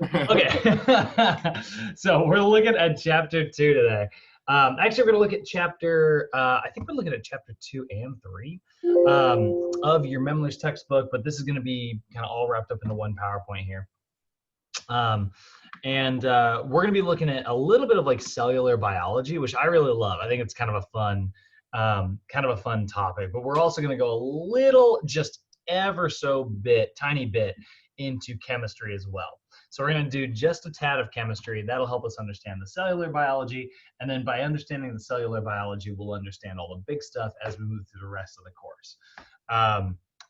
Okay. So we're looking at chapter 2 today. Actually, we're going to look at I think we're looking at chapter 2 and 3 of your Memler's textbook, but this is going to be kind of all wrapped up into one PowerPoint here. We're going to be looking at a little bit of like cellular biology, which I really love. I think it's kind of a fun topic, but we're also going to go a little, just ever so tiny bit into chemistry as well. So we're going to do just a tad of chemistry. That'll help us understand the cellular biology. And then by understanding the cellular biology, we'll understand all the big stuff as we move through the rest of the course.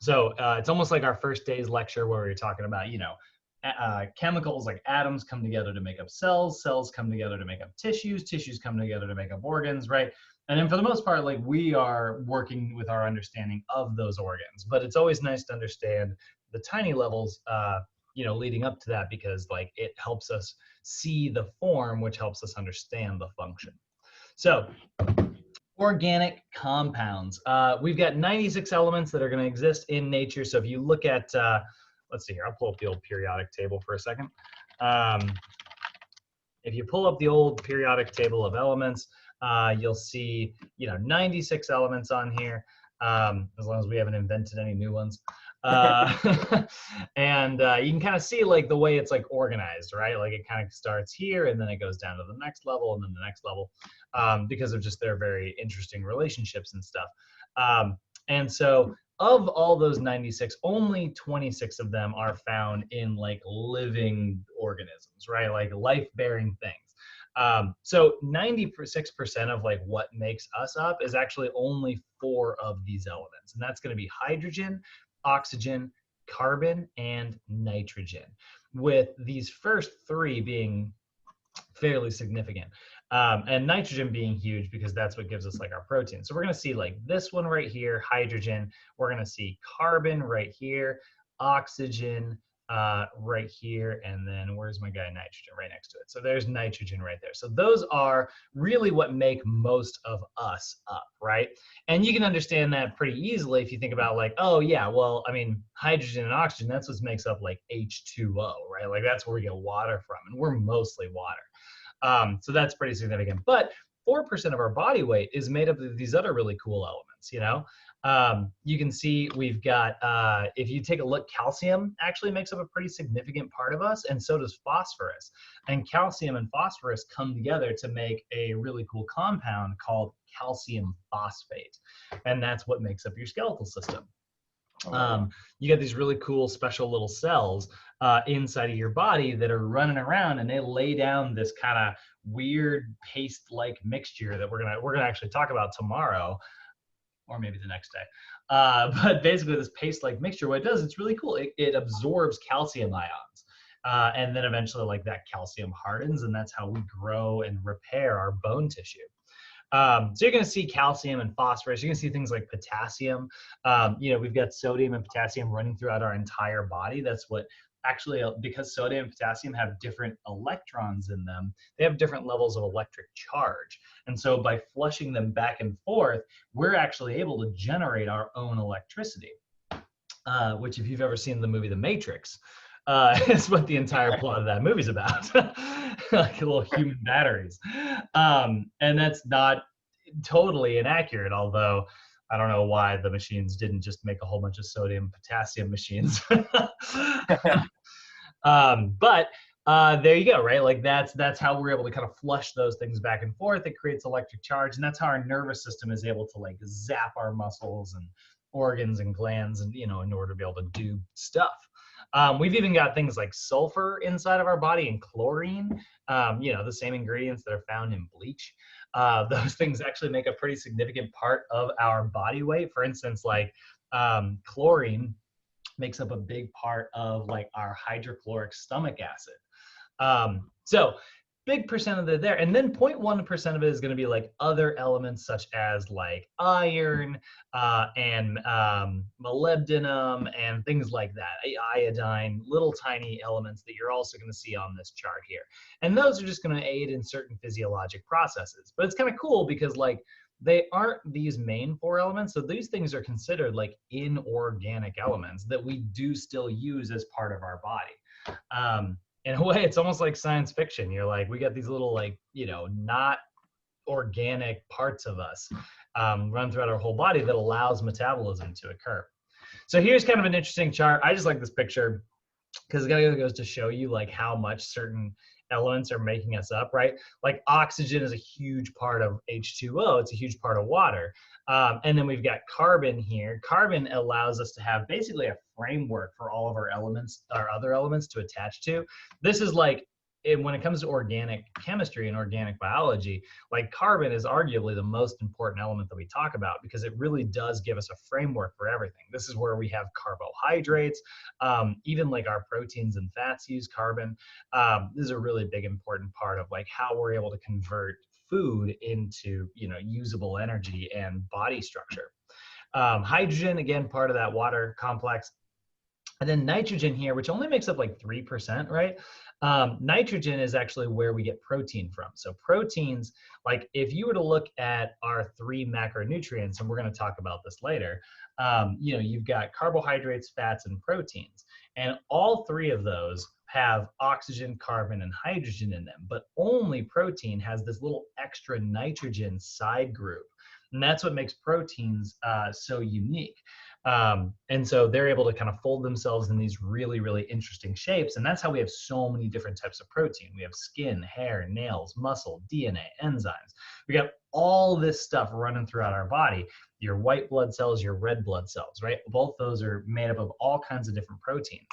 It's almost like our first day's lecture where we were talking about, chemicals like atoms come together to make up cells, cells come together to make up tissues, tissues come together to make up organs, right? And then for the most part, like we are working with our understanding of those organs, but it's always nice to understand the tiny levels, leading up to that, because like it helps us see the form, which helps us understand the function. So organic compounds. We've got 96 elements that are going to exist in nature. So if you look at, let's see here, I'll pull up the old periodic table for a second. If you pull up the old periodic table of elements, you'll see, 96 elements on here, as long as we haven't invented any new ones. And you can kind of see like the way it's like organized, right? Like it kind of starts here and then it goes down to the next level and then the next level, because of just their very interesting relationships and stuff. And so of all those 96, only 26 of them are found in like living organisms, right? Like life-bearing things. So 96% of like what makes us up is actually only 4 of these elements. And that's going to be hydrogen, oxygen, carbon, and nitrogen, with these first 3 being fairly significant. And nitrogen being huge because that's what gives us like our protein. So we're going to see like this one right here, hydrogen. We're going to see carbon right here, oxygen right here, and then where's my guy nitrogen? Right next to it. So there's nitrogen right there. So those are really what make most of us up, right? And you can understand that pretty easily if you think about like, oh yeah, well, I mean, hydrogen and oxygen, that's what makes up like H2O, right? Like that's where we get water from, and we're mostly water. So that's pretty significant. But 4% of our body weight is made up of these other really cool elements, you can see we've got, if you take a look, calcium actually makes up a pretty significant part of us, and so does phosphorus. And calcium and phosphorus come together to make a really cool compound called calcium phosphate. And that's what makes up your skeletal system. You get these really cool special little cells inside of your body that are running around, and they lay down this kind of weird paste-like mixture that we're gonna actually talk about tomorrow, or maybe the next day. But basically this paste-like mixture, what it does, it's really cool. It absorbs calcium ions. And then eventually like that calcium hardens, and that's how we grow and repair our bone tissue. So you're going to see calcium and phosphorus. You're going to see things like potassium. We've got sodium and potassium running throughout our entire body. That's what actually, because sodium and potassium have different electrons in them, they have different levels of electric charge. And so by flushing them back and forth, we're actually able to generate our own electricity, which if you've ever seen the movie The Matrix, is what the entire plot of that movie's about. Like little human batteries. And that's not totally inaccurate, although I don't know why the machines didn't just make a whole bunch of sodium potassium machines. But there you go, right? Like that's how we're able to kind of flush those things back and forth. It creates electric charge, and that's how our nervous system is able to like zap our muscles and organs and glands, and in order to be able to do stuff. We've even got things like sulfur inside of our body and chlorine, the same ingredients that are found in bleach. Those things actually make a pretty significant part of our body weight. For instance, like chlorine makes up a big part of like our hydrochloric stomach acid. So big percent of it there. And then 0.1% of it is going to be like other elements such as like iron and molybdenum and things like that, iodine, little tiny elements that you're also going to see on this chart here. And those are just going to aid in certain physiologic processes. But it's kind of cool because like they aren't these main 4 elements. So these things are considered like inorganic elements that we do still use as part of our body. in a way, it's almost like science fiction. You're like, we got these little like, not organic parts of us run throughout our whole body that allows metabolism to occur. So here's kind of an interesting chart. I just like this picture because it kind of goes to show you like how much certain elements are making us up, right? Like oxygen is a huge part of H2O. It's a huge part of water. And then we've got carbon here. Carbon allows us to have basically a framework for all of our elements, our other elements to attach to. This is like, when it comes to organic chemistry and organic biology, like carbon is arguably the most important element that we talk about because it really does give us a framework for everything. This is where we have carbohydrates, even like our proteins and fats use carbon. This is a really big important part of like how we're able to convert food into, usable energy and body structure. Hydrogen, again, part of that water complex. And then nitrogen here, which only makes up like 3%, right? Nitrogen is actually where we get protein from. So proteins, like if you were to look at our 3 macronutrients, and we're going to talk about this later, you've got carbohydrates, fats, and proteins. And all 3 of those have oxygen, carbon, and hydrogen in them, but only protein has this little extra nitrogen side group. And that's what makes proteins so unique. And so they're able to kind of fold themselves in these really, really interesting shapes. And that's how we have so many different types of protein. We have skin, hair, nails, muscle, DNA, enzymes. We got all this stuff running throughout our body. Your white blood cells, your red blood cells, right? Both those are made up of all kinds of different proteins.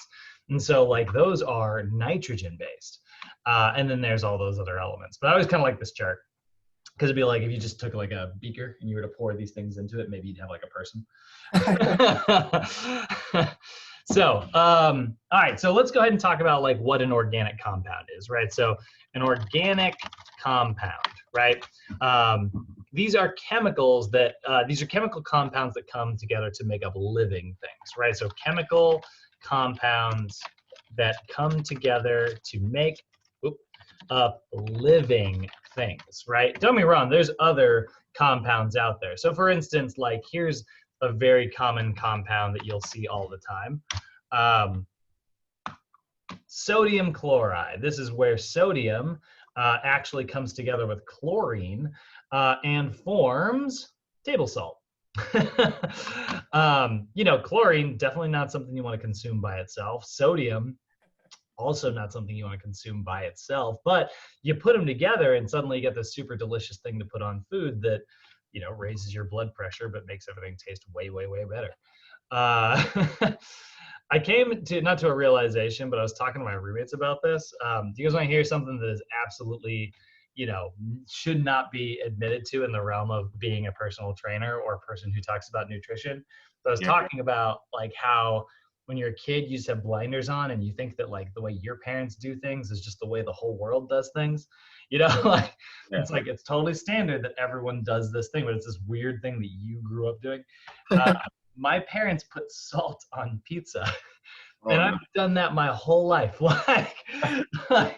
And so like those are nitrogen based. And then there's all those other elements. But I always kind of like this chart because it'd be like if you just took like a beaker and you were to pour these things into it, maybe you'd have like a person. So, all right, so let's go ahead and talk about like what an organic compound is, right? So an organic compound, right? These are chemicals that, these are chemical compounds that come together to make up living things, right? So chemical compounds that come together to make up living things, right? Don't get me wrong, there's other compounds out there. So for instance, like here's a very common compound that you'll see all the time. Sodium chloride. This is where sodium actually comes together with chlorine and forms table salt. Chlorine, definitely not something you want to consume by itself. Sodium, also not something you want to consume by itself, but you put them together and suddenly you get this super delicious thing to put on food that, raises your blood pressure, but makes everything taste way, way, way better. I came to, not to a realization, but I was talking to my roommates about this. Do you guys want to hear something that is absolutely, should not be admitted to in the realm of being a personal trainer or a person who talks about nutrition? So I was talking about like how when you're a kid, you just have blinders on and you think that like the way your parents do things is just the way the whole world does things. It's like, it's totally standard that everyone does this thing, but it's this weird thing that you grew up doing. My parents put salt on pizza and I've done that my whole life. And I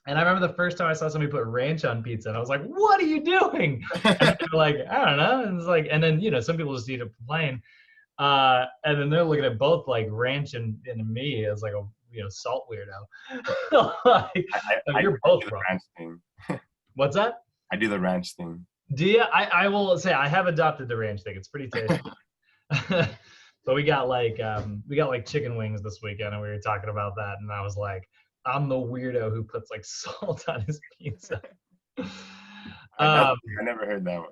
remember the first time I saw somebody put ranch on pizza and I was like, what are you doing? And they were like, I don't know. And it's like, and then, some people just eat it plain. And then they're looking at both like ranch and me as like a salt weirdo. You're both wrong. Ranch thing. What's that? I do the ranch thing. Do you? I will say I have adopted the ranch thing. It's pretty tasty. But we got like chicken wings this weekend, and we were talking about that, and I was like, I'm the weirdo who puts like salt on his pizza. I never heard that one.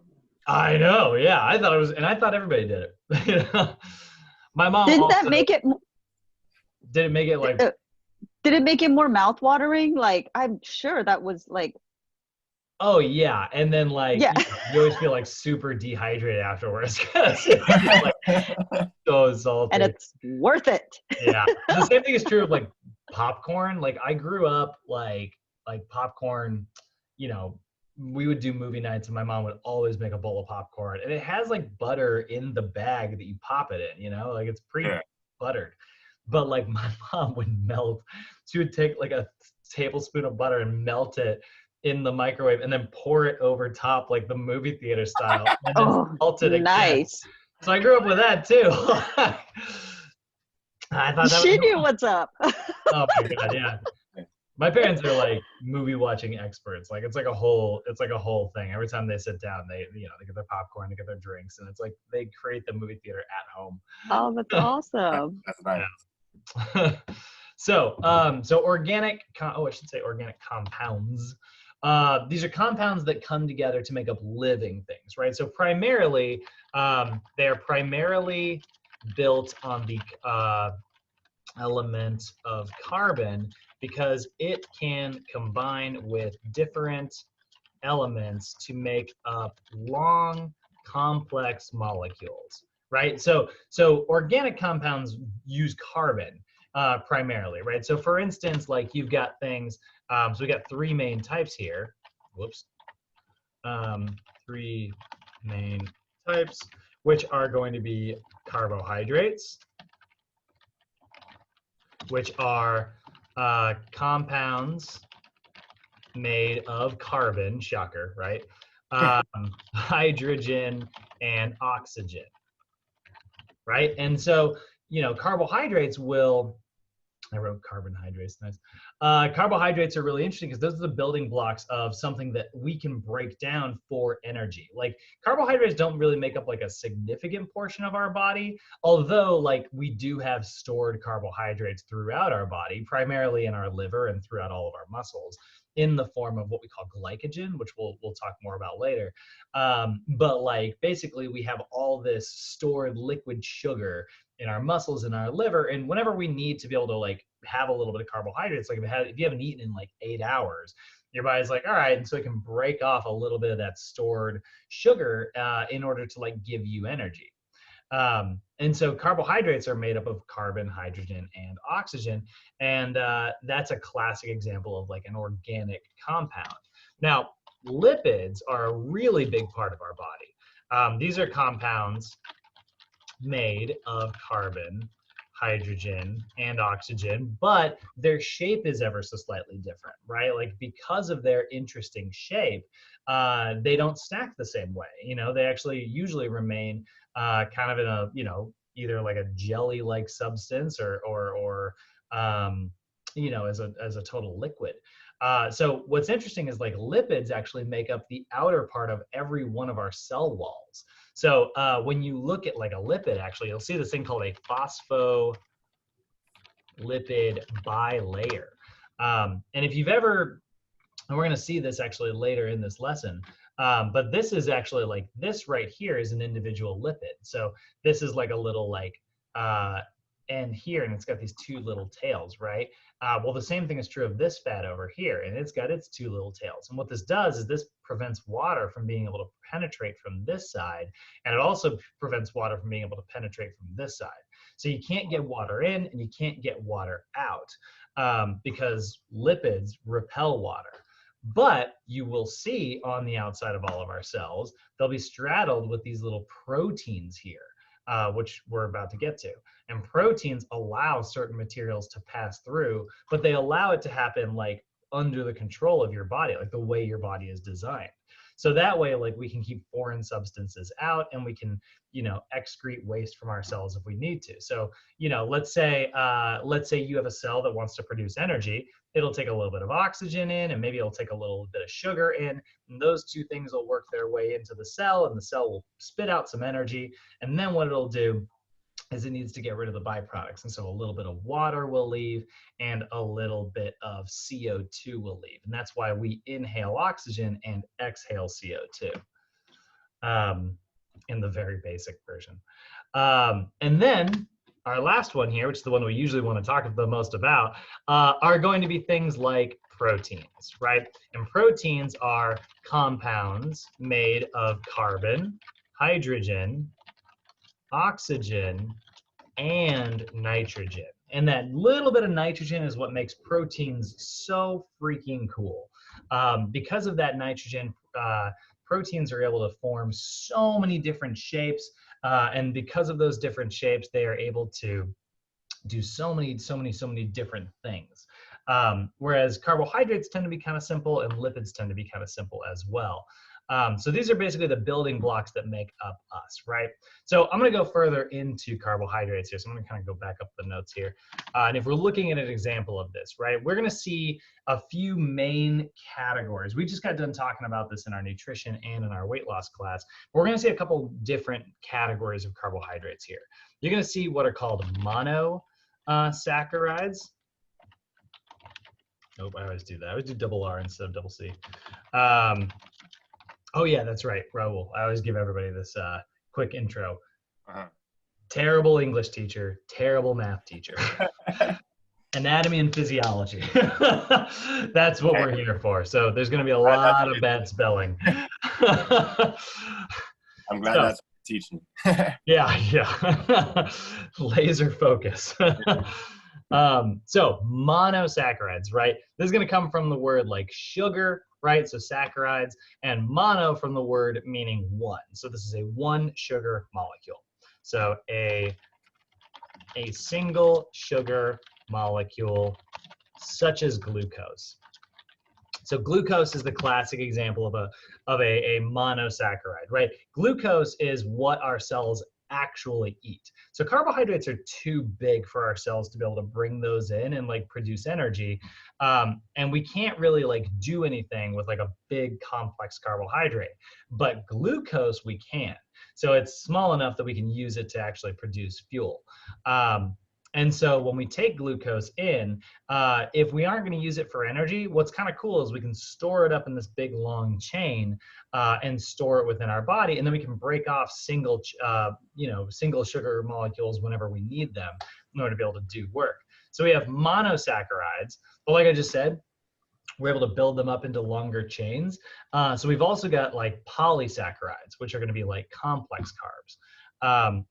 I know, yeah. I thought it was, and I thought everybody did it. My mom didn't also, that make it? Did it make it like? Did it make it more mouth-watering? Like, I'm sure that was like. Oh yeah, and then like you always feel like super dehydrated afterwards because it's like so salty. And it's worth it. Yeah, the same thing is true of like popcorn. Like I grew up like popcorn. We would do movie nights and my mom would always make a bowl of popcorn, and it has like butter in the bag that you pop it in. Like it's pre-buttered. But like my mom would she would take like a tablespoon of butter and melt it in the microwave and then pour it over top like the movie theater style and then melt it again. Nice. So I grew up with that too. I thought she knew what's up. Oh my God, yeah. My parents are like movie watching experts. Like it's like a whole thing. Every time they sit down, they they get their popcorn, they get their drinks, and it's like they create the movie theater at home. Oh, that's awesome. That's nice. Yeah. So organic. I should say organic compounds. These are compounds that come together to make up living things, right? So primarily, they are primarily built on the element of carbon because it can combine with different elements to make up long, complex molecules, right? So organic compounds use carbon primarily, right? So for instance, like you've got things, so we got three main types here. Whoops. Three main types, which are going to be carbohydrates, which are compounds made of carbon, shocker, right? Hydrogen and oxygen, right? And so, carbohydrates will, I wrote carbohydrates, nice. Carbohydrates are really interesting because those are the building blocks of something that we can break down for energy. Like carbohydrates don't really make up like a significant portion of our body, although like we do have stored carbohydrates throughout our body, primarily in our liver and throughout all of our muscles, in the form of what we call glycogen, which we'll talk more about later. But like basically we have all this stored liquid sugar in our muscles, in our liver, and whenever we need to be able to like have a little bit of carbohydrates, like if you haven't eaten in like 8 hours, your body's like, all right, and so it can break off a little bit of that stored sugar in order to like give you energy. And so carbohydrates are made up of carbon, hydrogen, and oxygen, and that's a classic example of like an organic compound. Now, lipids are a really big part of our body. These are compounds made of carbon, hydrogen, and oxygen, but their shape is ever so slightly different, right? Like because of their interesting shape, they don't stack the same way. They actually usually remain kind of in a, either like a jelly-like substance or as a total liquid. So what's interesting is like lipids actually make up the outer part of every one of our cell walls. So when you look at like a lipid, actually, you'll see this thing called a phospholipid bilayer. And if you've ever, and we're going to see this actually later in this lesson, but this is actually like this right here is an individual lipid. So this is like a little like end here, and it's got these two little tails, right? Well, the same thing is true of this fat over here, and it's got its two little tails. And what this does is this prevents water from being able to penetrate from this side, and it also prevents water from being able to penetrate from this side. So you can't get water in and you can't get water out because lipids repel water. But you will see on the outside of all of our cells, they'll be straddled with these little proteins here, which we're about to get to. And proteins allow certain materials to pass through, but they allow it to happen like under the control of your body, like the way your body is designed. So that way, like we can keep foreign substances out and we can, excrete waste from our cells if we need to. So, let's say you have a cell that wants to produce energy. It'll take a little bit of oxygen in, and maybe it'll take a little bit of sugar in, and those two things will work their way into the cell, and the cell will spit out some energy. And then what it'll do is it needs to get rid of the byproducts. And so a little bit of water will leave and a little bit of CO2 will leave. And that's why we inhale oxygen and exhale CO2 in the very basic version. And then our last one here, which is the one we usually want to talk the most about, are going to be things like proteins, right? And proteins are compounds made of carbon, hydrogen, oxygen, and nitrogen. And that little bit of nitrogen is what makes proteins so freaking cool. Because of that nitrogen, proteins are able to form so many different shapes. And because of those different shapes, they are able to do so many different things. Whereas carbohydrates tend to be kind of simple and lipids tend to be kind of simple as well. So these are basically the building blocks that make up us, right? So I'm going to go further into carbohydrates here. So I'm going to kind of go back up the notes here. And if we're looking at an example of this, right, we're going to see a few main categories. We just got done talking about this in our nutrition and in our weight loss class. We're going to see a couple different categories of carbohydrates here. You're going to see what are called monosaccharides. Nope, I always do that. I always do double R instead of double C. Oh yeah, that's right, Raul. I always give everybody this quick intro. Terrible English teacher, terrible math teacher. Anatomy and physiology. That's what we're here for. So there's going to be a lot of bad spelling. I'm glad that's teaching. Yeah. Laser focus. So monosaccharides, right? This is going to come from the word like sugar, right? So saccharides, and mono from the word meaning one. So this is a one sugar molecule. So a single sugar molecule such as glucose. So glucose is the classic example of a monosaccharide, right? Glucose is what our cells actually eat. So carbohydrates are too big for our cells to be able to bring those in and like produce energy. And we can't really like do anything with like a big complex carbohydrate, but glucose we can. So it's small enough that we can use it to actually produce fuel. And so when we take glucose in, if we aren't going to use it for energy, what's kind of cool is we can store it up in this big long chain and store it within our body, and then we can break off single sugar molecules whenever we need them in order to be able to do work. So we have monosaccharides, but like I just said, we're able to build them up into longer chains. So we've also got like polysaccharides, which are going to be like complex carbs.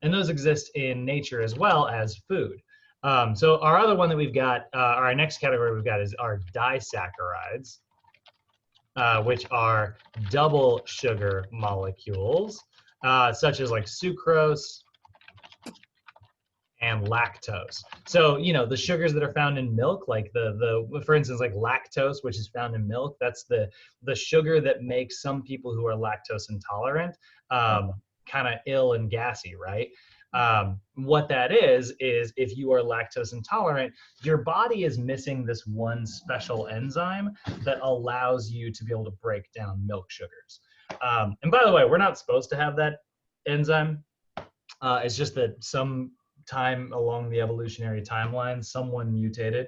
And those exist in nature as well as food. So our other one that we've got, our next category we've got is our disaccharides, which are double sugar molecules, such as like sucrose and lactose. So, you know, the sugars that are found in milk, like for instance, like lactose, which is found in milk, that's the sugar that makes some people who are lactose intolerant kind of ill and gassy, right? What that is if you are lactose intolerant, your body is missing this one special enzyme that allows you to be able to break down milk sugars. And by the way, we're not supposed to have that enzyme. It's just that some time along the evolutionary timeline, someone mutated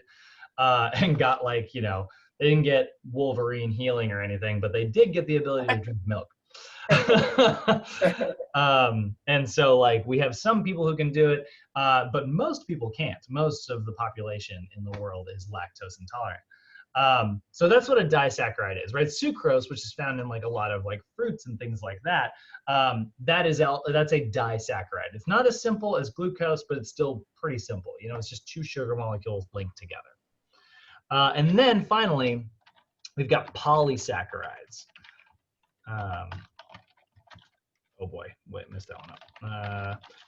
and got like, you know, they didn't get Wolverine healing or anything, but they did get the ability to drink milk. And so like we have some people who can do it, but most people can't. Most of the population in the world is lactose intolerant. So that's what a disaccharide is, right? Sucrose, which is found in like a lot of like fruits and things like that, that's a disaccharide. It's not as simple as glucose, but it's still pretty simple. You know, it's just two sugar molecules linked together. And then finally, we've got polysaccharides. Oh boy, wait, missed that one up.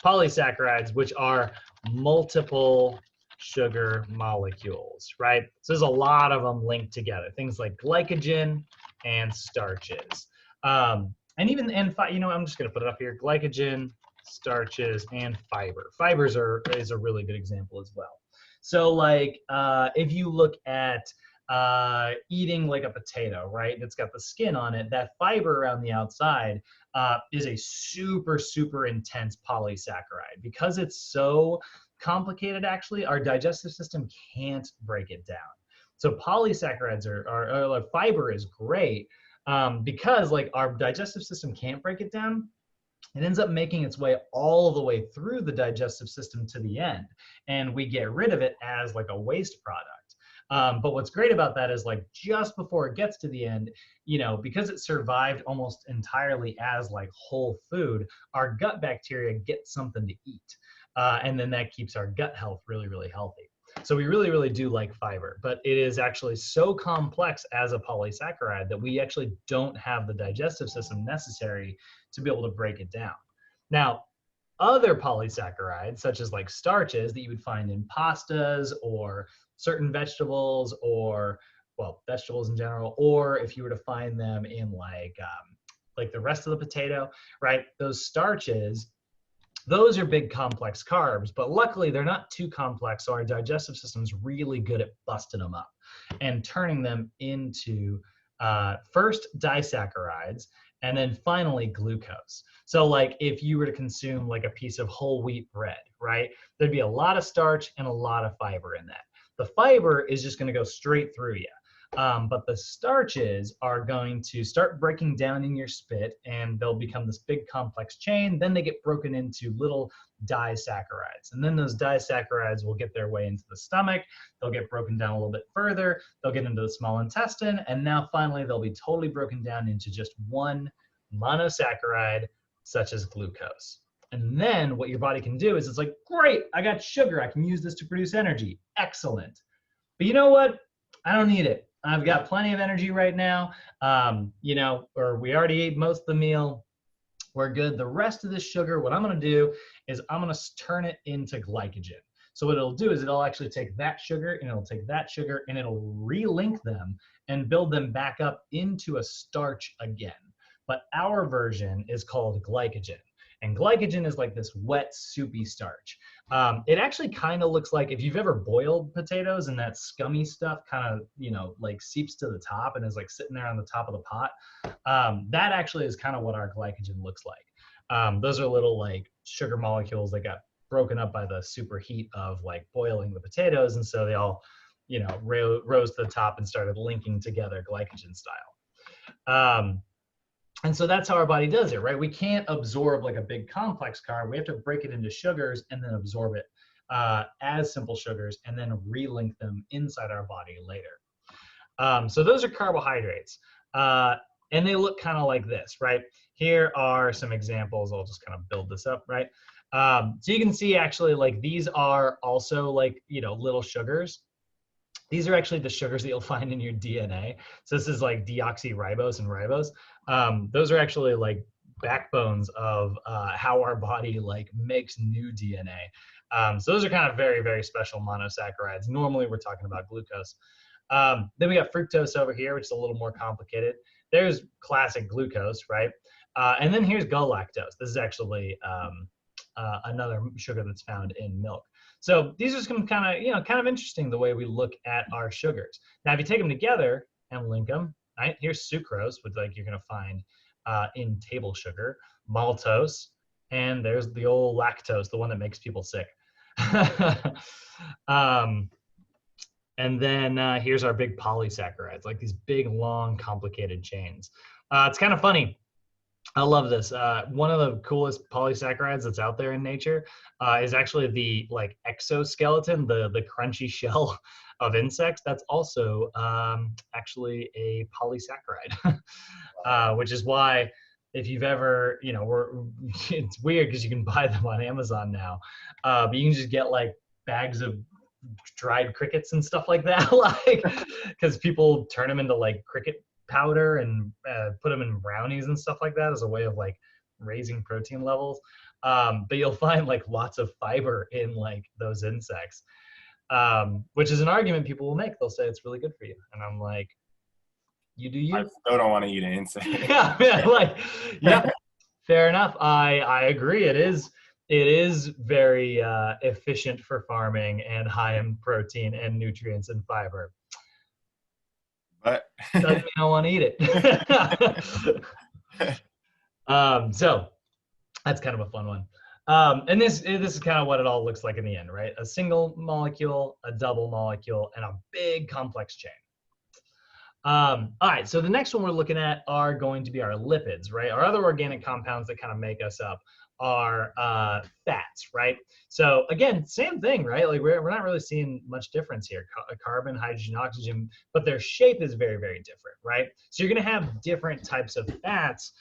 Polysaccharides, which are multiple sugar molecules, right? So there's a lot of them linked together. Things like glycogen and starches. And you know, I'm just gonna put it up here, glycogen, starches, and fiber. Fibers is a really good example as well. So like, if you look at eating like a potato, right? It's got the skin on it. That fiber around the outside is a super, super intense polysaccharide. Because it's so complicated, actually, our digestive system can't break it down. So polysaccharides are like fiber is great because like our digestive system can't break it down. It ends up making its way all the way through the digestive system to the end, and we get rid of it as like a waste product. But what's great about that is like just before it gets to the end, you know, because it survived almost entirely as like whole food, our gut bacteria get something to eat. And then that keeps our gut health really, really healthy. So we really, really do like fiber, but it is actually so complex as a polysaccharide that we actually don't have the digestive system necessary to be able to break it down. Now, other polysaccharides, such as like starches that you would find in pastas or certain vegetables, or well, vegetables in general, or if you were to find them in like like the rest of the potato, right? Those starches, those are big complex carbs, but luckily they're not too complex, so our digestive system's really good at busting them up and turning them into first disaccharides and then finally glucose. So like if you were to consume like a piece of whole wheat bread, right, there'd be a lot of starch and a lot of fiber in that. The fiber is just going to go straight through you. But the starches are going to start breaking down in your spit, and they'll become this big complex chain. Then they get broken into little disaccharides. And then those disaccharides will get their way into the stomach. They'll get broken down a little bit further. They'll get into the small intestine. And now finally, they'll be totally broken down into just one monosaccharide, such as glucose. And then what your body can do is it's like, great, I got sugar. I can use this to produce energy. Excellent. But you know what? I don't need it. I've got plenty of energy right now, you know, or we already ate most of the meal. We're good. The rest of this sugar, what I'm going to do is I'm going to turn it into glycogen. So what it'll do is it'll actually take that sugar and it'll take that sugar and it'll relink them and build them back up into a starch again. But our version is called glycogen. And glycogen is like this wet, soupy starch. It actually kind of looks like if you've ever boiled potatoes and that scummy stuff kind of, you know, like seeps to the top and is like sitting there on the top of the pot. That actually is kind of what our glycogen looks like. Those are little like sugar molecules that got broken up by the superheat of like boiling the potatoes. And so they all, you know, rose to the top and started linking together glycogen style. And so that's how our body does it, right? We can't absorb like a big complex carb. We have to break it into sugars and then absorb it as simple sugars and then relink them inside our body later. So those are carbohydrates. And they look kind of like this, right? Here are some examples. I'll just kind of build this up, right? So you can see actually like these are also like, you know, little sugars. These are actually the sugars that you'll find in your DNA. So this is like deoxyribose and ribose. Those are actually like backbones of how our body like makes new DNA. So those are kind of very, very special monosaccharides. Normally we're talking about glucose. Then we got fructose over here, which is a little more complicated. There's classic glucose, right? And then here's galactose. This is actually another sugar that's found in milk. So these are some kind of, you know, kind of interesting the way we look at our sugars. Now, if you take them together and link them, right? Here's sucrose, which like you're going to find in table sugar, maltose, and there's the old lactose, the one that makes people sick. And then here's our big polysaccharides, like these big, long, complicated chains. It's kind of funny. I love this. One of the coolest polysaccharides that's out there in nature is actually the like exoskeleton, the crunchy shell of insects. That's also actually a polysaccharide, which is why if you've ever, you know, it's weird because you can buy them on Amazon now, but you can just get like bags of dried crickets and stuff like that, like because people turn them into like cricket powder and put them in brownies and stuff like that as a way of like raising protein levels. But you'll find like lots of fiber in like those insects, which is an argument people will make. They'll say it's really good for you. And I'm like, you do you. I still don't want to eat an insect. Yeah, like, yeah, fair enough. I agree. It is very efficient for farming and high in protein and nutrients and fiber. But doesn't mean I want to eat it. So that's kind of a fun one. And this is kind of what it all looks like in the end, right? A single molecule, a double molecule, and a big complex chain. All right, so the next one we're looking at are going to be our lipids, right? Our other organic compounds that kind of make us up are fats, right? So again, same thing, right? Like we're not really seeing much difference here. Carbon, hydrogen, oxygen, but their shape is very, very different, right? So you're going to have different types of fats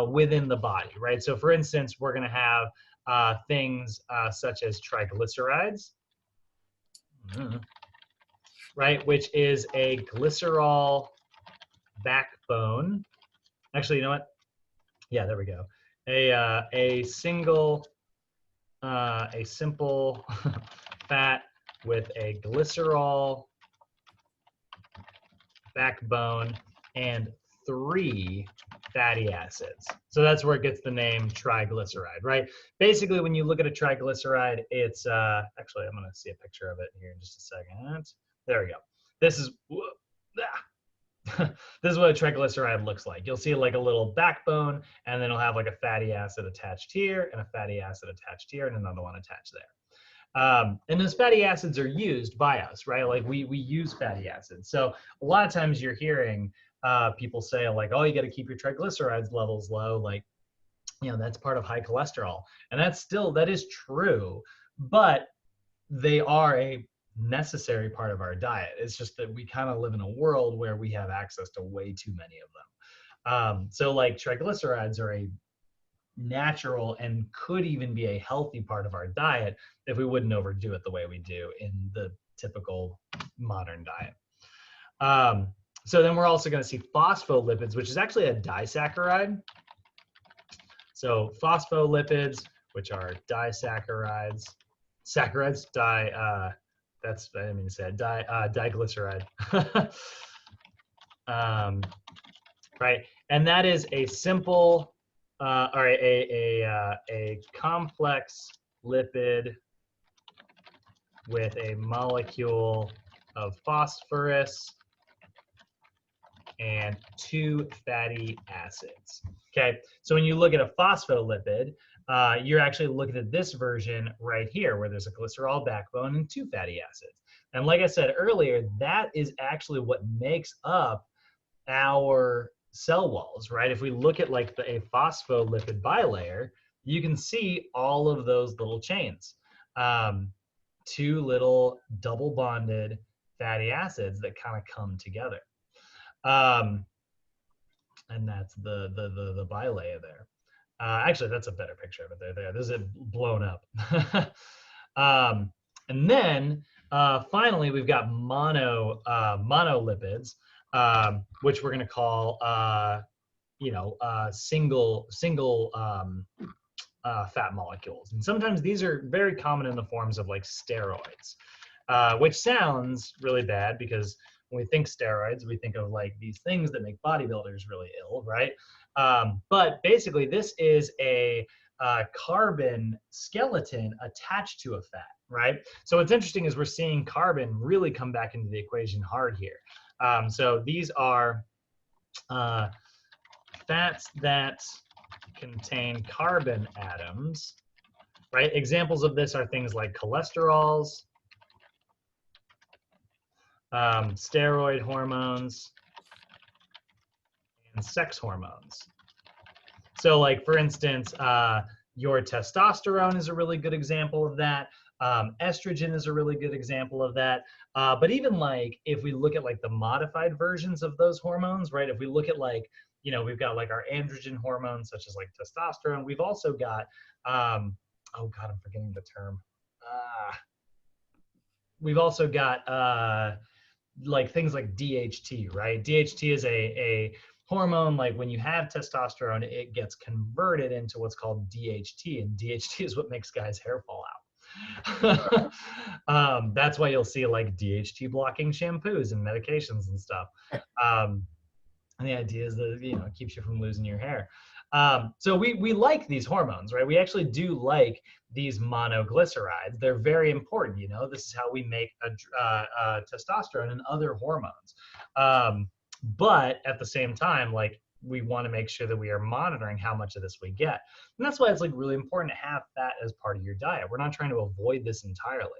within the body, right? So for instance, we're going to have things such as triglycerides, right? Which is a glycerol backbone. Actually, you know what? Yeah, there we go. A simple fat with a glycerol backbone and 3 fatty acids. So that's where it gets the name triglyceride, right? Basically, when you look at a triglyceride, it's actually, I'm going to see a picture of it here in just a second. There we go. This is this is what a triglyceride looks like. You'll see like a little backbone, and then it'll have like a fatty acid attached here, and a fatty acid attached here, and another one attached there. And those fatty acids are used by us, right? Like we use fatty acids. So a lot of times you're hearing people say like, oh, you got to keep your triglycerides levels low. Like, you know, that's part of high cholesterol. And that is true, but they are a necessary part of our diet. It's just that we kind of live in a world where we have access to way too many of them. So like triglycerides are a natural and could even be a healthy part of our diet if we wouldn't overdo it the way we do in the typical modern diet. So then we're also going to see phospholipids, which is actually a disaccharide. So phospholipids, which are disaccharides, that's, I didn't mean to say it, diglyceride. Right, and that is a simple, or a complex lipid with a molecule of phosphorus and 2 fatty acids. Okay, so when you look at a phospholipid, you're actually looking at this version right here where there's a glycerol backbone and 2 fatty acids. And like I said earlier, that is actually what makes up our cell walls, right? If we look at like a phospholipid bilayer, you can see all of those little chains. 2 little double bonded fatty acids that kind of come together. And that's the bilayer there. Actually, that's a better picture of it there. This is blown up. And then finally, we've got monolipids, which we're going to call single fat molecules. And sometimes these are very common in the forms of like steroids, which sounds really bad because when we think steroids, we think of like these things that make bodybuilders really ill, right? But basically, this is a carbon skeleton attached to a fat, right? So what's interesting is we're seeing carbon really come back into the equation hard here. So these are fats that contain carbon atoms, right? Examples of this are things like cholesterols, steroid hormones, and sex hormones. So like, for instance, your testosterone is a really good example of that. Estrogen is a really good example of that. But even like, if we look at like the modified versions of those hormones, right? If we look at like, you know, we've got like our androgen hormones, such as like testosterone. We've also got, oh God, I'm forgetting the term. We've also got like things like DHT, right? DHT is a hormone. Like when you have testosterone, it gets converted into what's called DHT, and DHT is what makes guys' hair fall out. That's why you'll see like DHT blocking shampoos and medications and stuff. And the idea is that, you know, it keeps you from losing your hair. So we like these hormones, right? We actually do like these monoglycerides. They're very important. You know, this is how we make testosterone and other hormones. But at the same time, like, we want to make sure that we are monitoring how much of this we get. And that's why it's like really important to have fat as part of your diet. We're not trying to avoid this entirely.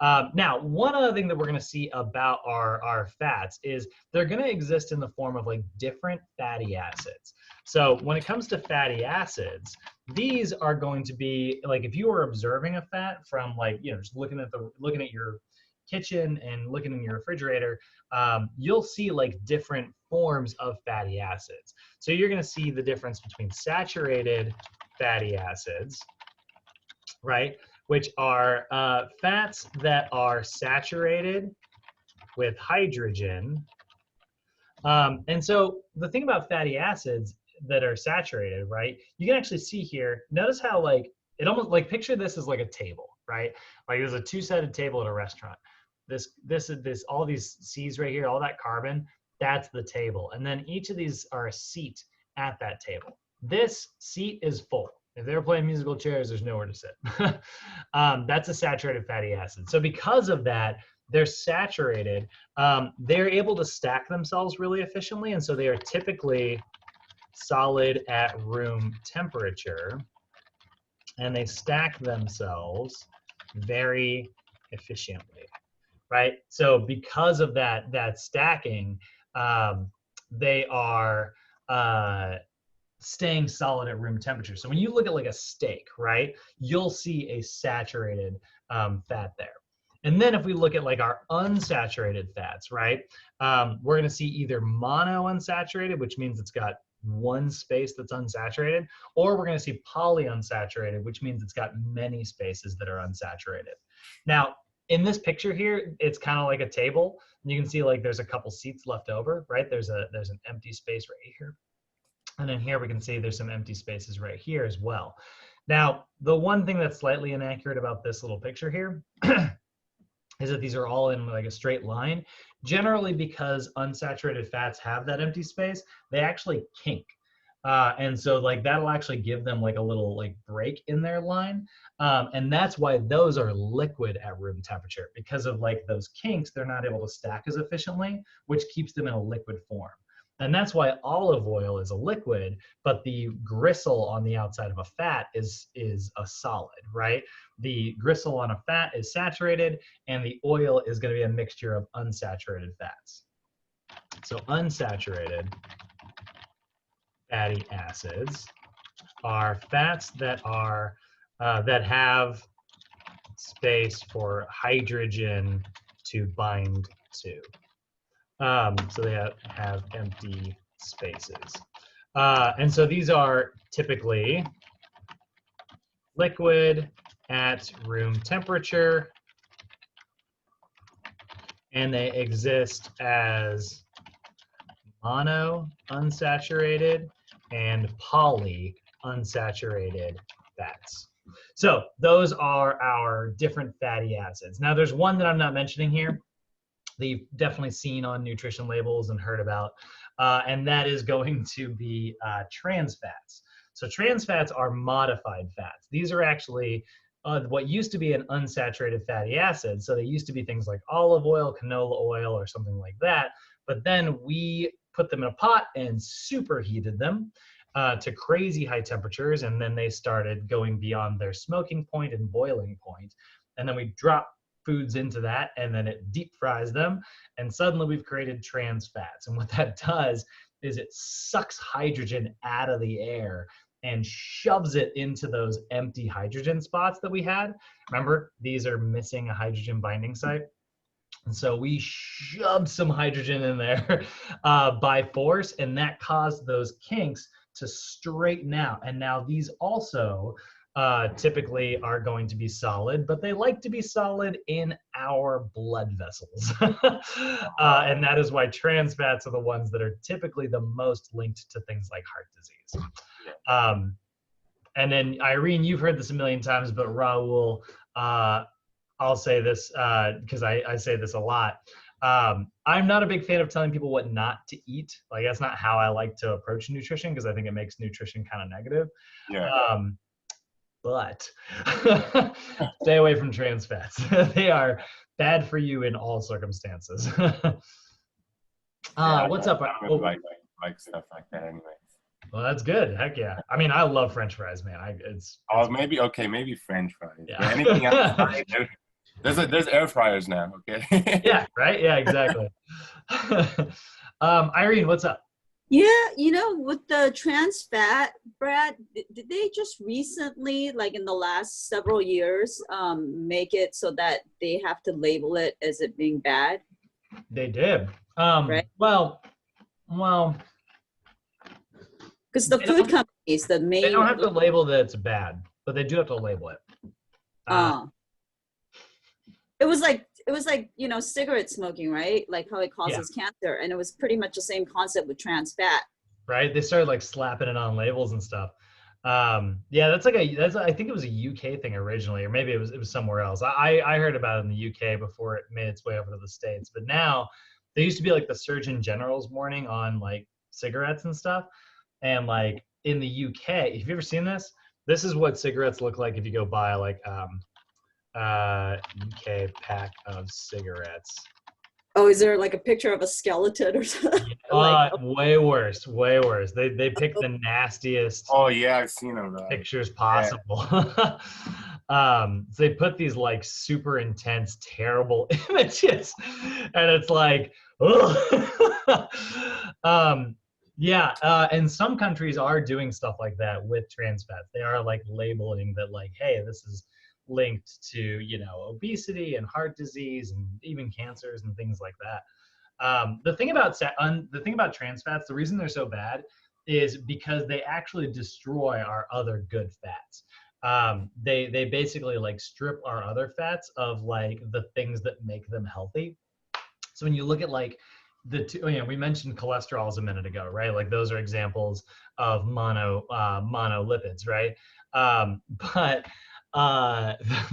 Now, one other thing that we're going to see about our fats is they're going to exist in the form of like different fatty acids. So when it comes to fatty acids, these are going to be like, if you were observing a fat from like, you know, just looking at your kitchen and looking in your refrigerator, you'll see like different forms of fatty acids. So you're going to see the difference between saturated fatty acids, right? Which are fats that are saturated with hydrogen. And so the thing about fatty acids that are saturated, right? You can actually see here, notice how like, it almost like, picture this as like a table, right? Like there's a two-sided table at a restaurant. This, all these C's right here, all that carbon, that's the table. And then each of these are a seat at that table. This seat is full. If they're playing musical chairs, there's nowhere to sit. That's a saturated fatty acid. So because of that, they're saturated. They're able to stack themselves really efficiently, and so they are typically solid at room temperature, and they stack themselves very efficiently, right? So because of that stacking, they are staying solid at room temperature. So when you look at like a steak, right, you'll see a saturated fat there. And then if we look at like our unsaturated fats, right, we're going to see either monounsaturated, which means it's got one space that's unsaturated, or we're going to see polyunsaturated, which means it's got many spaces that are unsaturated. Now, in this picture here, it's kind of like a table. You can see like there's a couple seats left over, right? There's an empty space right here. And then here we can see there's some empty spaces right here as well. Now, the one thing that's slightly inaccurate about this little picture here is that these are all in like a straight line. Generally, because unsaturated fats have that empty space, they actually kink. And so like that'll actually give them like a little like break in their line. And that's why those are liquid at room temperature. Because of like those kinks, they're not able to stack as efficiently, which keeps them in a liquid form. And that's why olive oil is a liquid, but the gristle on the outside of a fat is a solid, right? The gristle on a fat is saturated, and the oil is going to be a mixture of unsaturated fats. So unsaturated fatty acids are fats that are that have space for hydrogen to bind to. So they have empty spaces. And so these are typically liquid at room temperature, and they exist as mono unsaturated and poly unsaturated fats. So those are our different fatty acids. Now there's one that I'm not mentioning here that you've definitely seen on nutrition labels and heard about, and that is going to be trans fats. So trans fats are modified fats. These are actually what used to be an unsaturated fatty acid. So they used to be things like olive oil, canola oil, or something like that. But then we put them in a pot and superheated them to crazy high temperatures, and then they started going beyond their smoking point and boiling point. And then we drop foods into that, and then it deep fries them, and suddenly we've created trans fats. And what that does is it sucks hydrogen out of the air and shoves it into those empty hydrogen spots that we had. Remember, these are missing a hydrogen binding site. And so we shoved some hydrogen in there by force, and that caused those kinks to straighten out. And now these also typically are going to be solid, but they like to be solid in our blood vessels. And that is why trans fats are the ones that are typically the most linked to things like heart disease. And then Irene, you've heard this a million times, but Raul, I'll say this because I say this a lot. I'm not a big fan of telling people what not to eat. Like that's not how I like to approach nutrition, because I think it makes nutrition kind of negative. Yeah. But stay away from trans fats. They are bad for you in all circumstances. What's up? I don't really like stuff like that anyway. Well, that's good. Heck yeah. I mean, I love French fries, man. Maybe French fries. Yeah. But anything else? There's air fryers now. Okay. Yeah. Right. Yeah. Exactly. Irene, what's up? Yeah, with the trans fat, Brad, did they just recently, like in the last several years, make it so that they have to label it as it being bad? They did. Right? Well, because the food companies, the main, they don't have to label that it's bad, but they do have to label it. It was like cigarette smoking, right? Like how it causes cancer, and it was pretty much the same concept with trans fat. Right? They started like slapping it on labels and stuff. Yeah, I think it was a UK thing originally, or maybe it was somewhere else. I heard about it in the UK before it made its way over to the States. But now there used to be like the Surgeon General's warning on like cigarettes and stuff. And like in the UK, have you ever seen this? This is what cigarettes look like if you go buy like UK pack of cigarettes. Oh, is there like a picture of a skeleton or something? Like, Way worse, way worse. They pick the nastiest Oh yeah, I've seen them. pictures possible. So they put these like super intense, terrible images, and it's like, ugh. And some countries are doing stuff like that with trans fats. They are like labeling that like, hey, this is linked to, you know, obesity and heart disease and even cancers and things like that. The thing about trans fats, the reason they're so bad is because they actually destroy our other good fats. They basically like strip our other fats of like the things that make them healthy. So when you look at like we mentioned cholesterols a minute ago, right? Like those are examples of monolipids, right? But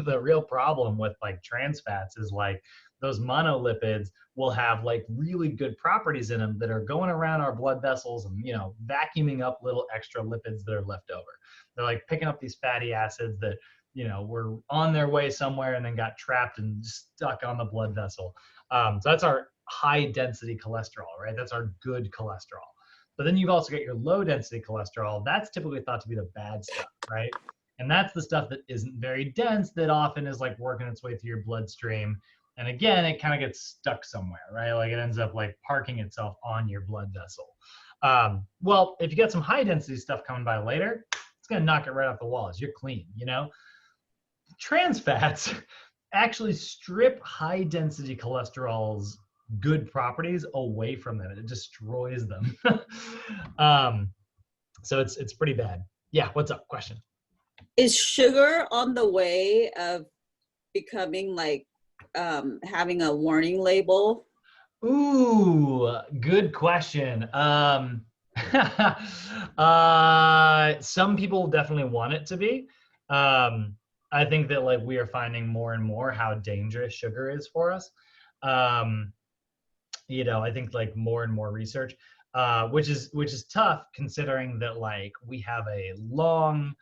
the real problem with like trans fats is like those monolipids will have like really good properties in them that are going around our blood vessels and, you know, vacuuming up little extra lipids that are left over. They're like picking up these fatty acids that, you know, were on their way somewhere and then got trapped and stuck on the blood vessel. So that's our high density cholesterol, right? That's our good cholesterol. But then you've also got your low density cholesterol. That's typically thought to be the bad stuff, right? And that's the stuff that isn't very dense that often is like working its way through your bloodstream. And again, it kind of gets stuck somewhere, right? Like it ends up like parking itself on your blood vessel. Well, if you got some high density stuff coming by later, it's going to knock it right off the walls. You're clean, you know? Trans fats actually strip high density cholesterol's good properties away from them. It destroys them. So it's pretty bad. Yeah, what's up? Question. is sugar on the way of becoming like having a warning label? Ooh, good question. Some people definitely want it to be. I think that like we are finding more and more how dangerous sugar is for us. You know, I think like more and more research, which is tough considering that like we have a long,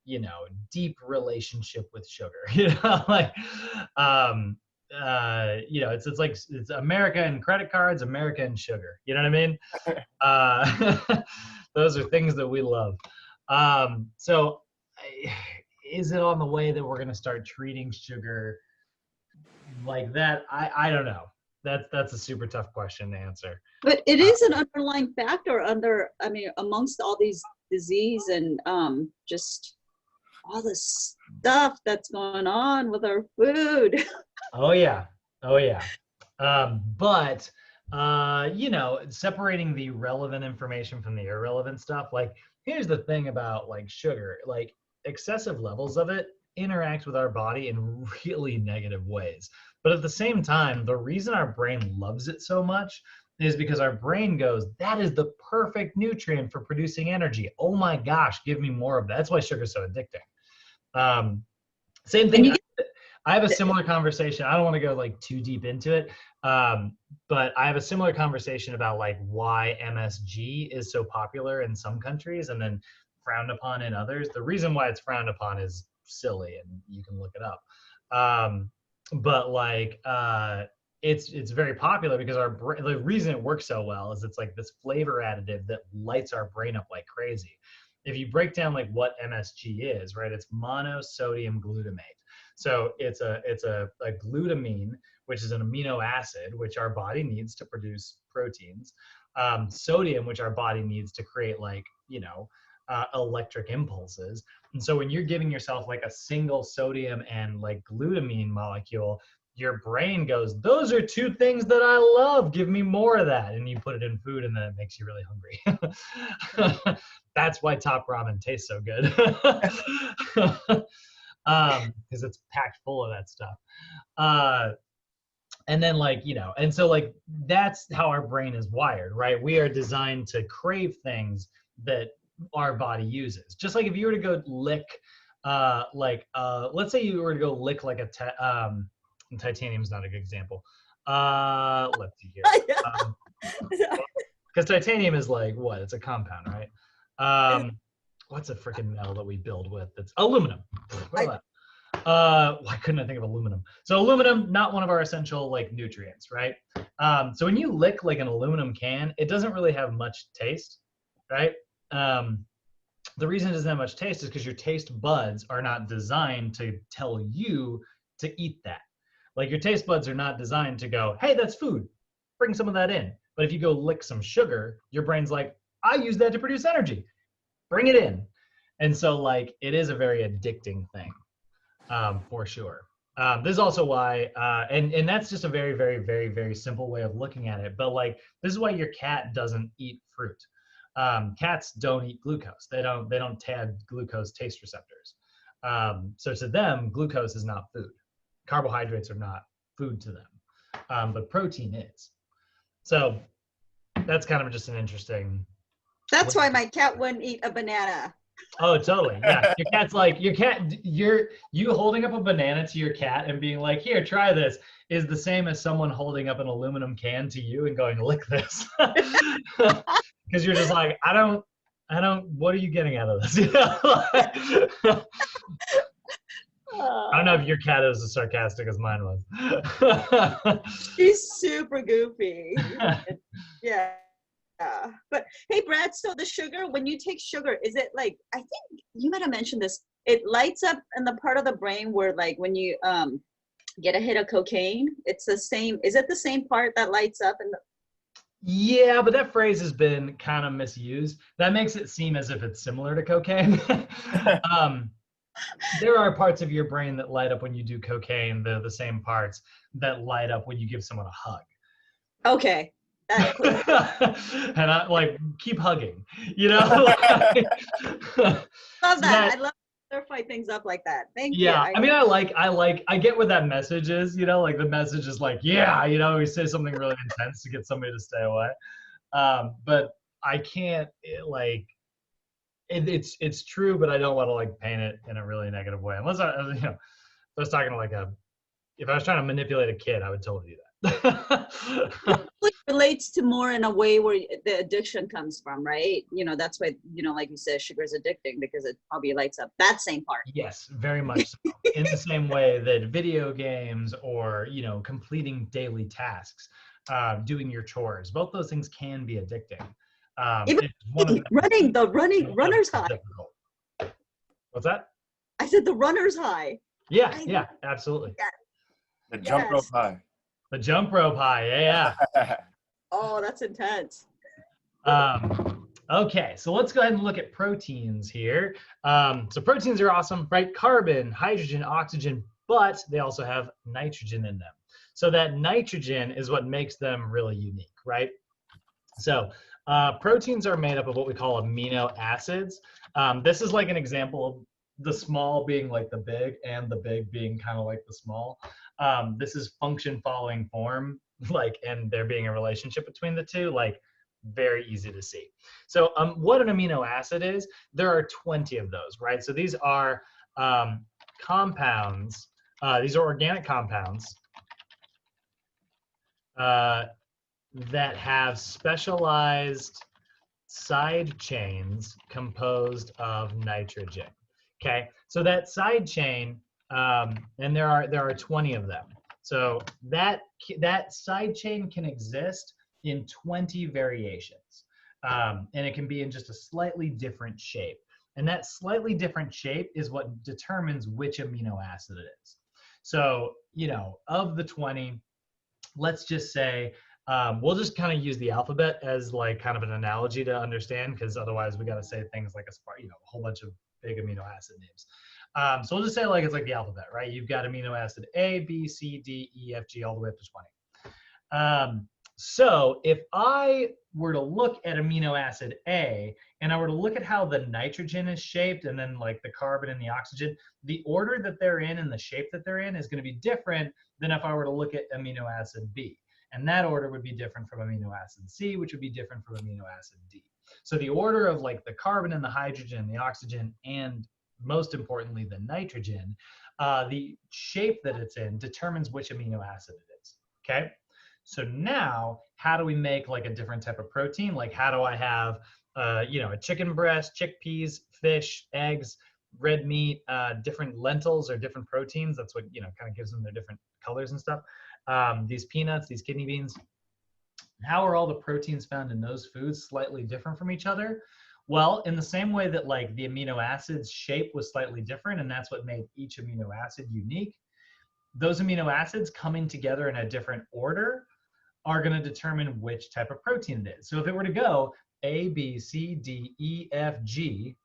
you know, deep relationship with sugar. You know, like you know, it's like it's America and credit cards, America and sugar. You know what I mean? Those are things that we love. So is it on the way that we're going to start treating sugar like that? I don't know. That's a super tough question to answer. But it is an underlying factor amongst all these disease and just all this stuff that's going on with our food. Oh yeah. But you know, separating the relevant information from the irrelevant stuff, like here's the thing about like sugar, like excessive levels of it interact with our body in really negative ways. But at the same time, the reason our brain loves it so much is because our brain goes, that is the perfect nutrient for producing energy. Oh my gosh, give me more of that. That's why sugar's so addicting. Same thing. I have a similar conversation. I don't want to go like too deep into it, but I have a similar conversation about like why MSG is so popular in some countries and then frowned upon in others. The reason why it's frowned upon is silly, and you can look it up. But like it's very popular because the reason it works so well is it's like this flavor additive that lights our brain up like crazy. If you break down like what MSG is, right? It's monosodium glutamate. So it's a glutamine, which is an amino acid, which our body needs to produce proteins. Sodium, which our body needs to create like, you know, electric impulses. And so when you're giving yourself like a single sodium and like glutamine molecule, your brain goes, those are two things that I love. Give me more of that. And you put it in food and then it makes you really hungry. That's why Top Ramen tastes so good. Because it's packed full of that stuff. And then like, you know, and so like, that's how our brain is wired, right? We are designed to crave things that our body uses. Just like if you were to go lick, let's say you were to go lick like titanium is not a good example. Let's see here. Because titanium is like what? It's a compound, right? What's a freaking metal that we build with? That's aluminum. Why couldn't I think of aluminum? So aluminum, not one of our essential like nutrients, right? So when you lick like an aluminum can, it doesn't really have much taste, right? The reason it doesn't have much taste is because your taste buds are not designed to tell you to eat that. Like your taste buds are not designed to go, hey, that's food, bring some of that in. But if you go lick some sugar, your brain's like, I use that to produce energy, bring it in. And so like it is a very addicting thing, for sure. This is also why, and that's just a very, very, very, very simple way of looking at it. But like, this is why your cat doesn't eat fruit. Cats don't eat glucose. They don't have glucose taste receptors. So to them, glucose is not food. Carbohydrates are not food to them, but protein is. So that's kind of just an interesting. That's why my cat wouldn't eat a banana. Oh, totally. Yeah. Your cat's like, you holding up a banana to your cat and being like, here, try this, is the same as someone holding up an aluminum can to you and going, lick this. Because you're just like, I don't, what are you getting out of this? I don't know if your cat is as sarcastic as mine was. She's super goofy. Yeah. But hey, Brad, so the sugar, when you take sugar, is it like, I think you might have mentioned this, it lights up in the part of the brain where like when you get a hit of cocaine, it's the same, is it the same part that lights up? Yeah, but that phrase has been kind of misused. That makes it seem as if it's similar to cocaine. There are parts of your brain that light up when you do cocaine. They're the same parts that light up when you give someone a hug. Okay. And I like keep hugging, you know. Love that. I love to clarify things up like that. Thank you. Yeah, I mean, I get what that message is, you know, like the message is like, yeah, you know, we say something really intense to get somebody to stay away. But I can't it's true, but I don't want to like paint it in a really negative way. Unless if I was talking to if I was trying to manipulate a kid, I would totally do that. It relates to more in a way where the addiction comes from, right? You know, that's why, like you said, sugar is addicting because it probably lights up that same part. Yes, very much so. In the same way that video games or, completing daily tasks, doing your chores, both those things can be addicting. Even runner's high. Difficult. What's that? I said the runner's high. Yeah, absolutely. Yeah. The jump rope high. The jump rope high, yeah. Oh, that's intense. Okay, so let's go ahead and look at proteins here. So proteins are awesome, right? Carbon, hydrogen, oxygen, but they also have nitrogen in them. So that nitrogen is what makes them really unique, right? So proteins are made up of what we call amino acids. This is like an example of the small being like the big and the big being kind of like the small. This is function following form, and there being a relationship between the two, very easy to see. So what an amino acid is, there are 20 of those, right? So these are compounds, these are organic compounds that have specialized side chains composed of nitrogen. Okay, so that side chain, and there are 20 of them. So that side chain can exist in 20 variations, and it can be in just a slightly different shape. And that slightly different shape is what determines which amino acid it is. So, of the 20, let's just say, we'll just kind of use the alphabet as kind of an analogy to understand, because otherwise we got to say things like a whole bunch of big amino acid names. So we'll just say it's like the alphabet, right? You've got amino acid A, B, C, D, E, F, G, all the way up to 20. So if I were to look at amino acid A, and I were to look at how the nitrogen is shaped, and then the carbon and the oxygen, the order that they're in and the shape that they're in is going to be different than if I were to look at amino acid B. And that order would be different from amino acid C, which would be different from amino acid D. So the order of the carbon and the hydrogen, the oxygen, and most importantly, the nitrogen, the shape that it's in determines which amino acid it is, okay? So now, how do we make like a different type of protein? Like, how do I have, you know, a chicken breast, chickpeas, fish, eggs, red meat, different lentils or different proteins? That's what, you know, kind of gives them their different colors and stuff. These peanuts, these kidney beans. How are all the proteins found in those foods slightly different from each other? Well, in the same way that like the amino acids shape was slightly different, and that's what made each amino acid unique, those amino acids coming together in a different order are going to determine which type of protein it is. So if it were to go A, B, C, D, E, F, G,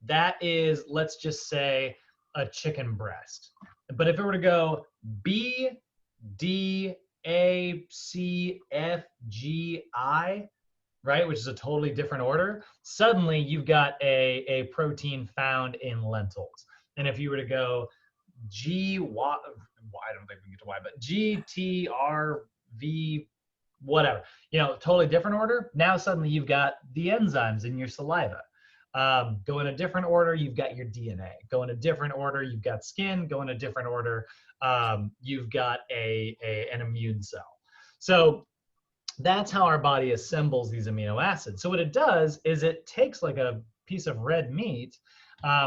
that is, let's just say, a chicken breast. But if it were to go B, D, A, C, F, G, I, right, which is a totally different order, suddenly you've got a protein found in lentils. And if you were to go G, Y, I don't think we can get to Y, but G, T, R, V, whatever, you know, totally different order. Now suddenly you've got the enzymes in your saliva. Go in a different order, you've got your DNA. Go in a different order, you've got skin. Go in a different order, you've got an immune cell. So that's how our body assembles these amino acids. So what it does is it takes like a piece of red meat,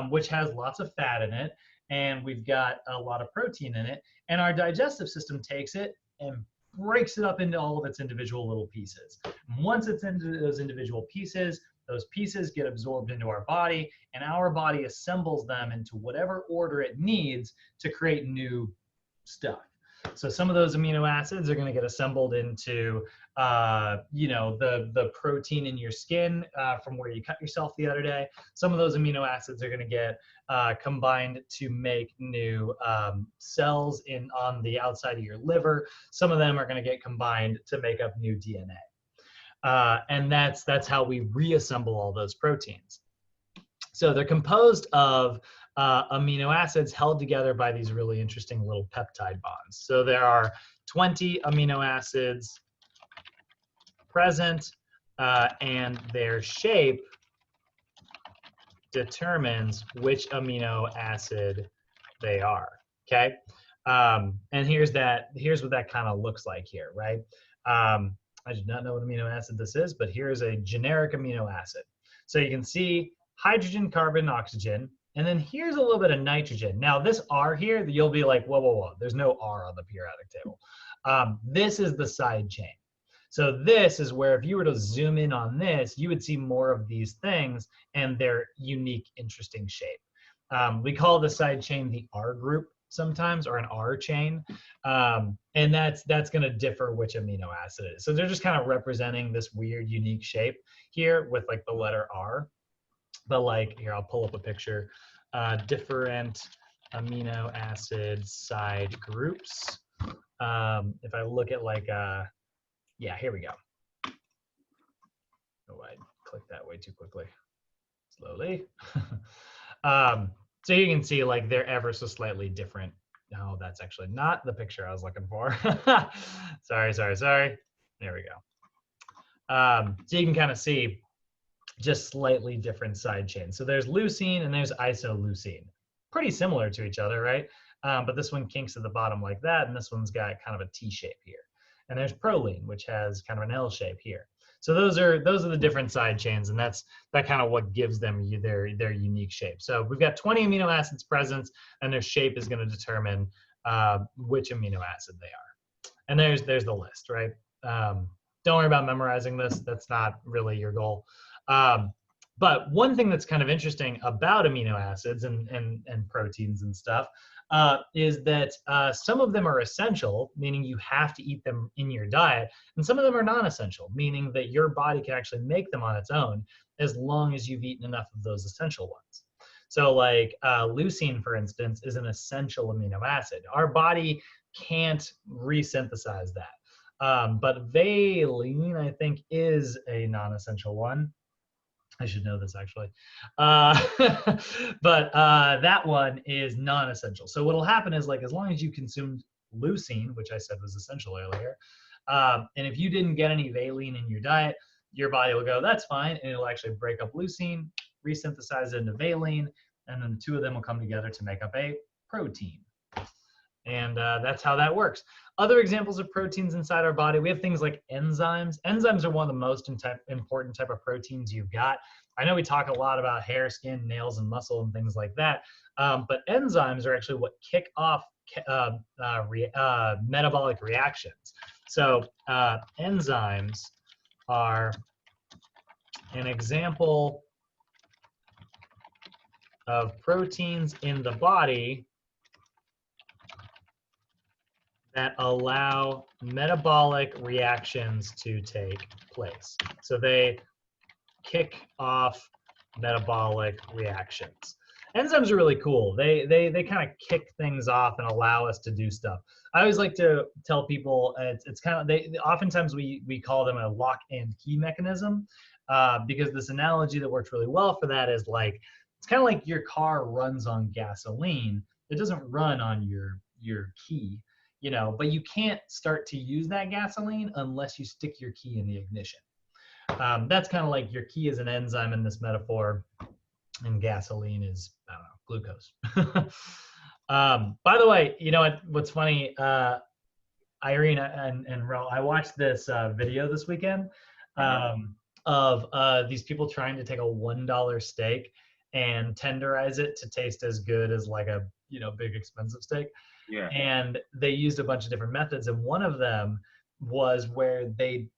which has lots of fat in it, and we've got a lot of protein in it, and our digestive system takes it and breaks it up into all of its individual little pieces. And once it's into those individual pieces, those pieces get absorbed into our body, and our body assembles them into whatever order it needs to create new stuff. So some of those amino acids are going to get assembled into, you know, the protein in your skin from where you cut yourself the other day. Some of those amino acids are going to get combined to make new cells on the outside of your liver. Some of them are going to get combined to make up new DNA. And that's how we reassemble all those proteins. So they're composed of amino acids held together by these really interesting little peptide bonds. So there are 20 amino acids present, and their shape determines which amino acid they are. Okay, and here's what that kind of looks like here, right? I do not know what amino acid this is, but here's a generic amino acid. So you can see hydrogen, carbon, oxygen, and then here's a little bit of nitrogen. Now this R here, you'll be like, whoa, whoa, whoa, there's no R on the periodic table. This is the side chain. So this is where if you were to zoom in on this, you would see more of these things and their unique, interesting shape. We call the side chain the R group sometimes, or an R chain, and that's going to differ which amino acid it is. So they're just kind of representing this weird, unique shape here with like the letter R. But like here, I'll pull up a picture. Different amino acid side groups. If I look at like, yeah, here we go. Oh, I clicked that way too quickly. Slowly. So you can see like they're ever so slightly different. No, that's actually not the picture I was looking for. Sorry. There we go. So you can kind of see just slightly different side chains. So there's leucine and there's isoleucine. Pretty similar to each other, right? But this one kinks at the bottom like that, and this one's got kind of a T shape here. And there's proline, which has kind of an L shape here. So those are the different side chains, and that kind of what gives them their unique shape. So we've got 20 amino acids present, and their shape is going to determine which amino acid they are. And there's the list, right? Don't worry about memorizing this. That's not really your goal. But one thing that's kind of interesting about amino acids and proteins and stuff is that some of them are essential, meaning you have to eat them in your diet, and some of them are non-essential, meaning that your body can actually make them on its own as long as you've eaten enough of those essential ones. So like leucine, for instance, is an essential amino acid. Our body can't resynthesize that. But valine, I think, is a non-essential one. I should know this actually. But that one is non-essential. So what'll happen is like as long as you consumed leucine, which I said was essential earlier, and if you didn't get any valine in your diet, your body will go, that's fine, and it'll actually break up leucine, resynthesize it into valine, and then the two of them will come together to make up a protein. And that's how that works. Other examples of proteins inside our body, we have things like enzymes. Enzymes are one of the most important type of proteins you've got. I know we talk a lot about hair, skin, nails, and muscle and things like that, but enzymes are actually what kick off metabolic reactions. So enzymes are an example of proteins in the body that allow metabolic reactions to take place. So they kick off metabolic reactions. Enzymes are really cool. They kind of kick things off and allow us to do stuff. I always like to tell people it's kind of oftentimes we call them a lock and key mechanism because this analogy that works really well for that is like it's kind of like your car runs on gasoline. It doesn't run on your key, you know, but you can't start to use that gasoline unless you stick your key in the ignition. That's kind of like your key is an enzyme in this metaphor, and gasoline is, I don't know, glucose. By the way, you know what's funny, Irene and Ro, I watched this video this weekend of these people trying to take a $1 steak and tenderize it to taste as good as like a big expensive steak. Yeah. And they used a bunch of different methods, and one of them was where they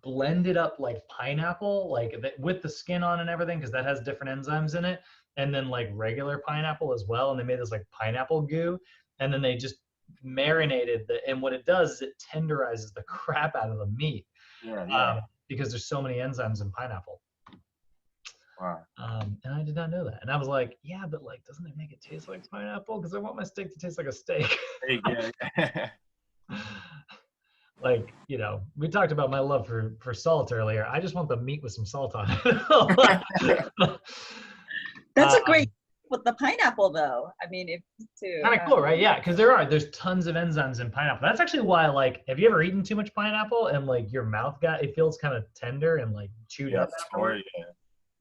blended up like pineapple, like with the skin on and everything, because that has different enzymes in it, and then like regular pineapple as well, and they made this like pineapple goo, and then they just marinated and what it does is it tenderizes the crap out of the meat. Because there's so many enzymes in pineapple. Wow. And I did not know that. And I was like, yeah, but like, doesn't it make it taste like pineapple? Because I want my steak to taste like a steak. Yeah. Like, we talked about my love for salt earlier. I just want the meat with some salt on it. That's a great with the pineapple, though. I mean, if to kind of cool, right? Yeah, because there's tons of enzymes in pineapple. That's actually why, like, have you ever eaten too much pineapple and like your mouth it feels kind of tender and like chewed up?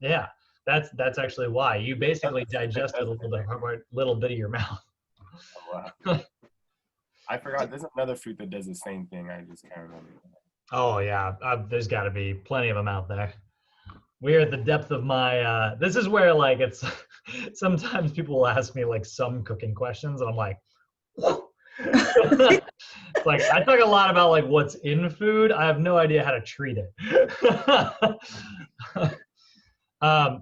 Yeah, that's actually why you basically digested a little bit of your mouth. Oh, wow. I forgot. There's another fruit that does the same thing. I just can't remember. Oh yeah, there's got to be plenty of them out there. We're at the depth of my. This is where like it's. Sometimes people will ask me like some cooking questions, and I'm like, it's like I talk a lot about like what's in food. I have no idea how to treat it.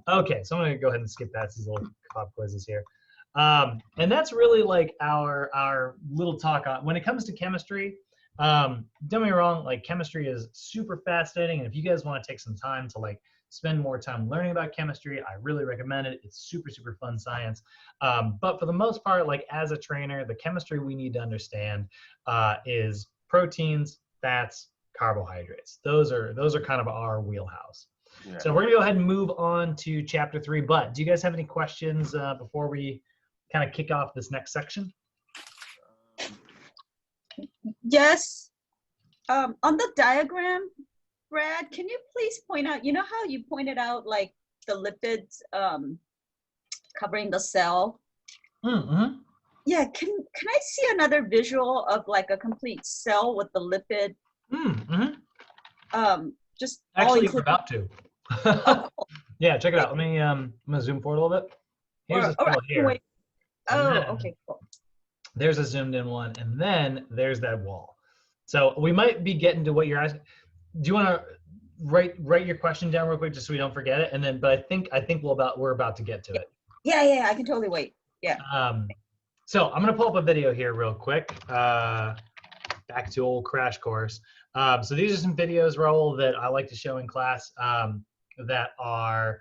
Okay, so I'm gonna go ahead and skip past these little pop quizzes here. And that's really like our little talk on when it comes to chemistry. Don't get me wrong, like chemistry is super fascinating, and if you guys want to take some time to like spend more time learning about chemistry, I really recommend it. It's super, super fun science. But for the most part, like as a trainer, the chemistry we need to understand is proteins, fats, carbohydrates. Those are kind of our wheelhouse. Yeah. So we're gonna go ahead and move on to chapter 3. But do you guys have any questions before we kind of kick off this next section? Yes. On the diagram, Brad, can you please point out, you know how you pointed out like the lipids covering the cell? Mm-hmm. Yeah, can I see another visual of like a complete cell with the lipid? Mm-hmm. Just actually we're about to. Oh, cool. Yeah, check it out. Let me I'm gonna zoom forward a little bit. Here's a cell here. Wait. Oh, okay, cool. There's a zoomed in one, and then there's that wall. So we might be getting to what you're asking. Do you want to write your question down real quick just so we don't forget it? And then, but I think we're about to get to it. Yeah, I can totally wait. Yeah. So I'm gonna pull up a video here real quick. Back to old crash course. So these are some videos, Raul, that I like to show in class that are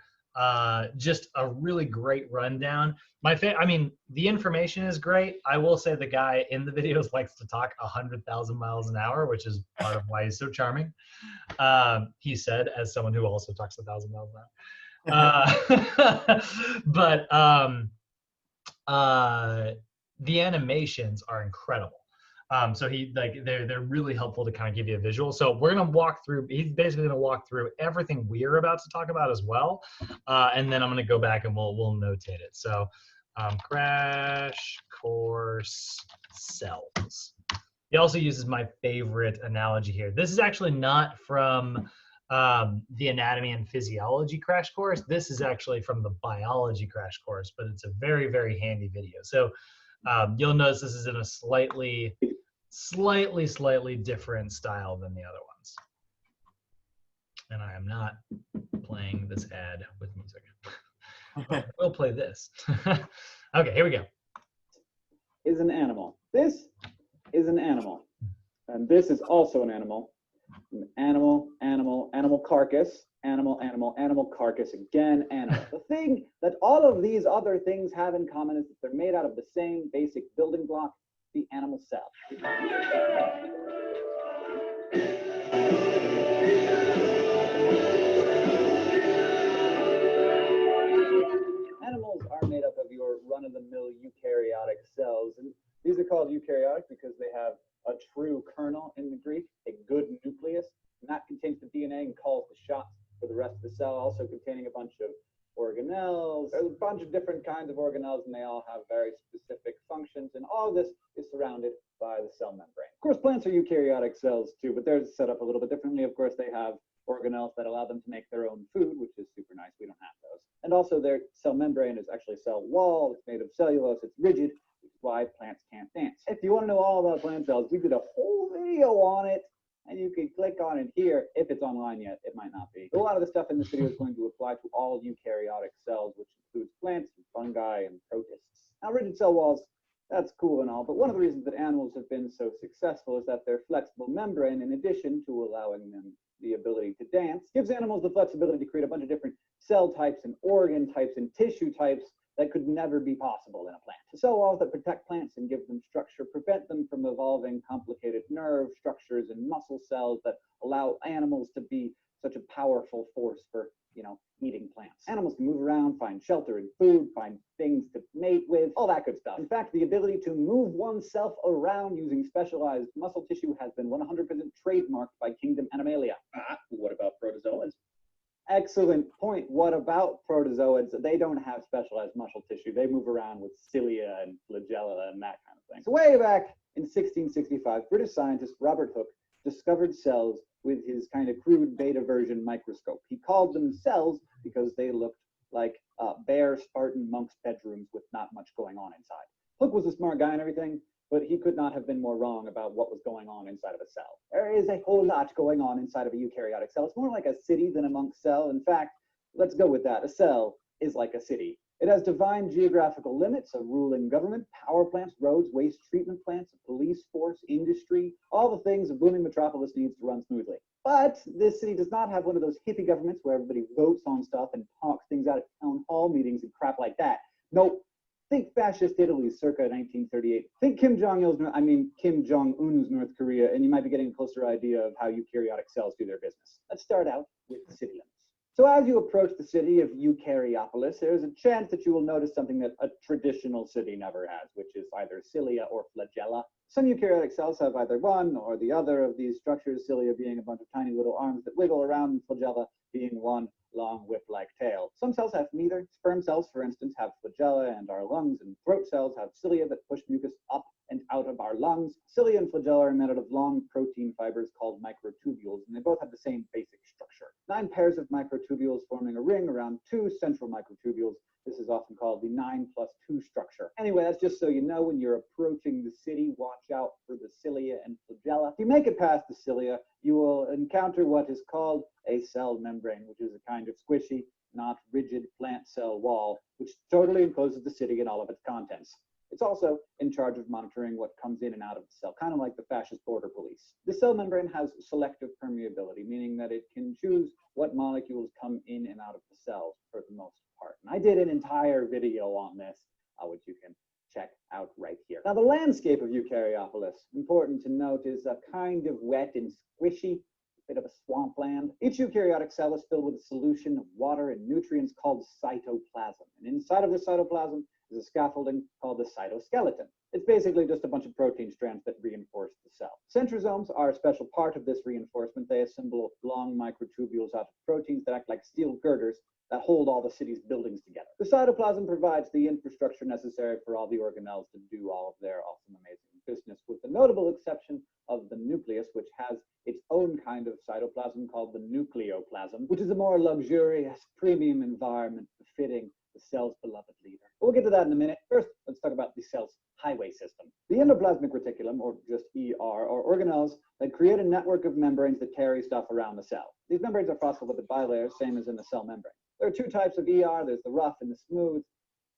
just a really great rundown. I mean, the information is great. I will say the guy in the videos likes to talk 100,000 miles an hour, which is part of why he's so charming. He said, as someone who also talks 1,000 miles an hour. But the animations are incredible. So they're really helpful to kind of give you a visual. So we're gonna walk through. He's basically gonna walk through everything we're about to talk about as well, and then I'm gonna go back and we'll notate it. So Crash course cells. He also uses my favorite analogy here. This is actually not from the anatomy and physiology crash course. This is actually from the biology crash course, but it's a very, very handy video. So you'll notice this is in a slightly different style than the other ones. And I am not playing this ad with music. We'll play this. Okay, here we go. Is an animal. This is an animal. And this is also an animal. An animal, animal, animal carcass, animal, animal, animal carcass, again, animal. The thing that all of these other things have in common is that they're made out of the same basic building block, the animal cell. Animals are made up of your run-of-the-mill eukaryotic cells, and these are called eukaryotic because they have a true kernel in the Greek, a good nucleus, and that contains the DNA and calls the shots for the rest of the cell, also containing a bunch of organelles. There's a bunch of different kinds of organelles, and they all have very specific functions, and all of this is surrounded by the cell membrane. Of course, plants are eukaryotic cells too, but they're set up a little bit differently. Of course, they have organelles that allow them to make their own food, which is super nice. We don't have those. And also their cell membrane is actually a cell wall. It's made of cellulose. It's rigid, which is why plants can't dance. If you want to know all about plant cells, we did a whole video on it, and you can click on it here. If it's online yet, it might not be. A lot of the stuff in this video is going to apply to all eukaryotic cells, which includes plants, and fungi, and protists. Now, rigid cell walls, that's cool and all, but one of the reasons that animals have been so successful is that their flexible membrane, in addition to allowing them the ability to dance, gives animals the flexibility to create a bunch of different cell types and organ types and tissue types that could never be possible in a plant. The cell walls that protect plants and give them structure prevent them from evolving complicated nerve structures and muscle cells that allow animals to be such a powerful force for, eating plants. Animals can move around, find shelter and food, find things to mate with, all that good stuff. In fact, the ability to move oneself around using specialized muscle tissue has been 100% trademarked by Kingdom Animalia. What about protozoans? Excellent point. What about protozoans? They don't have specialized muscle tissue. They move around with cilia and flagella and that kind of thing. So way back in 1665, British scientist Robert Hooke discovered cells with his kind of crude beta version microscope. He called them cells because they looked like bare Spartan monks' bedrooms with not much going on inside. Hooke was a smart guy and everything, but he could not have been more wrong about what was going on inside of a cell. There is a whole lot going on inside of a eukaryotic cell. It's more like a city than a monk's cell. In fact, let's go with that. A cell is like a city. It has defined geographical limits, a ruling government, power plants, roads, waste treatment plants, a police force, industry, all the things a booming metropolis needs to run smoothly. But this city does not have one of those hippie governments where everybody votes on stuff and talks things out at town hall meetings and crap like that. Nope. Think fascist Italy circa 1938. Think Kim Jong-un's North Korea, and you might be getting a closer idea of how eukaryotic cells do their business. Let's start out with the city limits. So as you approach the city of Eukaryopolis, there's a chance that you will notice something that a traditional city never has, which is either cilia or flagella. Some eukaryotic cells have either one or the other of these structures, cilia being a bunch of tiny little arms that wiggle around, and flagella being one long whip-like tail. Some cells have neither. Sperm cells, for instance, have flagella and our lungs, and throat cells have cilia that push mucus up and out of our lungs. Cilia and flagella are made out of long protein fibers called microtubules, and they both have the same basic structure. 9 pairs of microtubules forming a ring around 2 central microtubules. This is often called the 9+2 structure. Anyway, that's just so you know when you're approaching the city, watch out for the cilia and flagella. If you make it past the cilia, you will encounter what is called a cell membrane, which is a kind of squishy, not rigid plant cell wall, which totally encloses the city and all of its contents. It's also in charge of monitoring what comes in and out of the cell, kind of like the fascist border police. The cell membrane has selective permeability, meaning that it can choose what molecules come in and out of the cells for the most part. And I did an entire video on this, which you can check out right here. Now, the landscape of Eukaryopolis, important to note, is a kind of wet and squishy, bit of a swampland. Each eukaryotic cell is filled with a solution of water and nutrients called cytoplasm. And inside of the cytoplasm, is a scaffolding called the cytoskeleton. It's basically just a bunch of protein strands that reinforce the cell. Centrosomes are a special part of this reinforcement. They assemble long microtubules out of proteins that act like steel girders that hold all the city's buildings together. The cytoplasm provides the infrastructure necessary for all the organelles to do all of their awesome, amazing business, with the notable exception of the nucleus, which has its own kind of cytoplasm called the nucleoplasm, which is a more luxurious, premium environment befitting the cell's beloved leader. But we'll get to that in a minute. First, let's talk about the cell's highway system. The endoplasmic reticulum, or just ER, are organelles that create a network of membranes that carry stuff around the cell. These membranes are phospholipid bilayers, same as in the cell membrane. There are two types of ER. There's the rough and the smooth,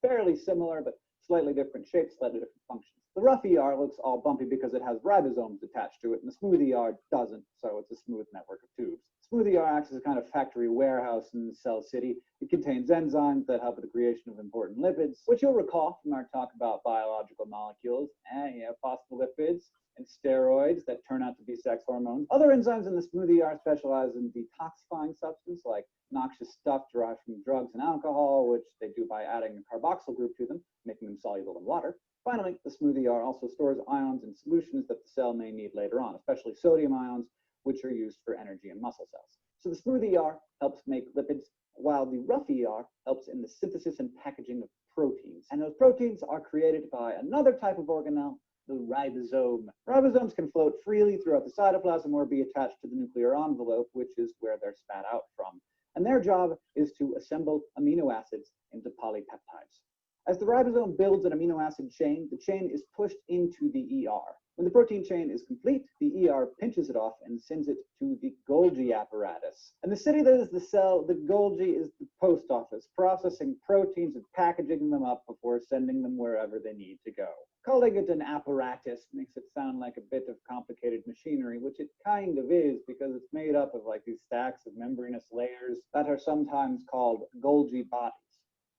fairly similar, but slightly different shapes, slightly different functions. The rough ER looks all bumpy because it has ribosomes attached to it, and the smooth ER doesn't, so it's a smooth network of tubes. Smooth ER acts as a kind of factory warehouse in the cell city. It contains enzymes that help with the creation of important lipids, which you'll recall from our talk about biological molecules. You have phospholipids and steroids that turn out to be sex hormones. Other enzymes in the smooth ER specialize in detoxifying substance like noxious stuff derived from drugs and alcohol, which they do by adding a carboxyl group to them, making them soluble in water. Finally, the smooth ER also stores ions in solutions that the cell may need later on, especially sodium ions, which are used for energy in muscle cells. So the smooth ER helps make lipids, while the rough ER helps in the synthesis and packaging of proteins. And those proteins are created by another type of organelle, the ribosome. Ribosomes can float freely throughout the cytoplasm or be attached to the nuclear envelope, which is where they're spat out from. And their job is to assemble amino acids into polypeptides. As the ribosome builds an amino acid chain, the chain is pushed into the ER. When the protein chain is complete, the ER pinches it off and sends it to the Golgi apparatus. And the city that is the cell, the Golgi is the post office, processing proteins and packaging them up before sending them wherever they need to go. Calling it an apparatus makes it sound like a bit of complicated machinery, which it kind of is, because it's made up of like these stacks of membranous layers that are sometimes called Golgi bodies.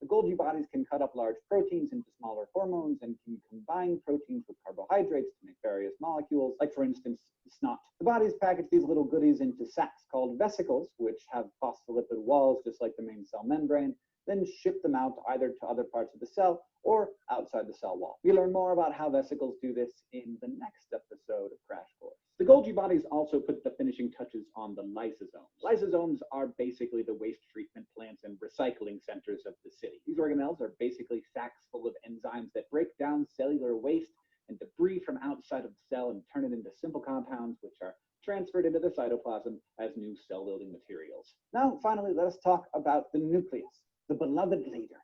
The Golgi bodies can cut up large proteins into smaller hormones and can combine proteins with carbohydrates to make various molecules, like for instance, snot. The bodies package these little goodies into sacs called vesicles, which have phospholipid walls just like the main cell membrane, then ship them out either to other parts of the cell or outside the cell wall. We learn more about how vesicles do this in the next episode of Crash Course. The Golgi bodies also put the finishing touches on the lysosomes. Lysosomes are basically the waste treatment plants and recycling centers of the city. These organelles are basically sacs full of enzymes that break down cellular waste and debris from outside of the cell and turn it into simple compounds, which are transferred into the cytoplasm as new cell-building materials. Now, finally, let us talk about the nucleus, the beloved leader.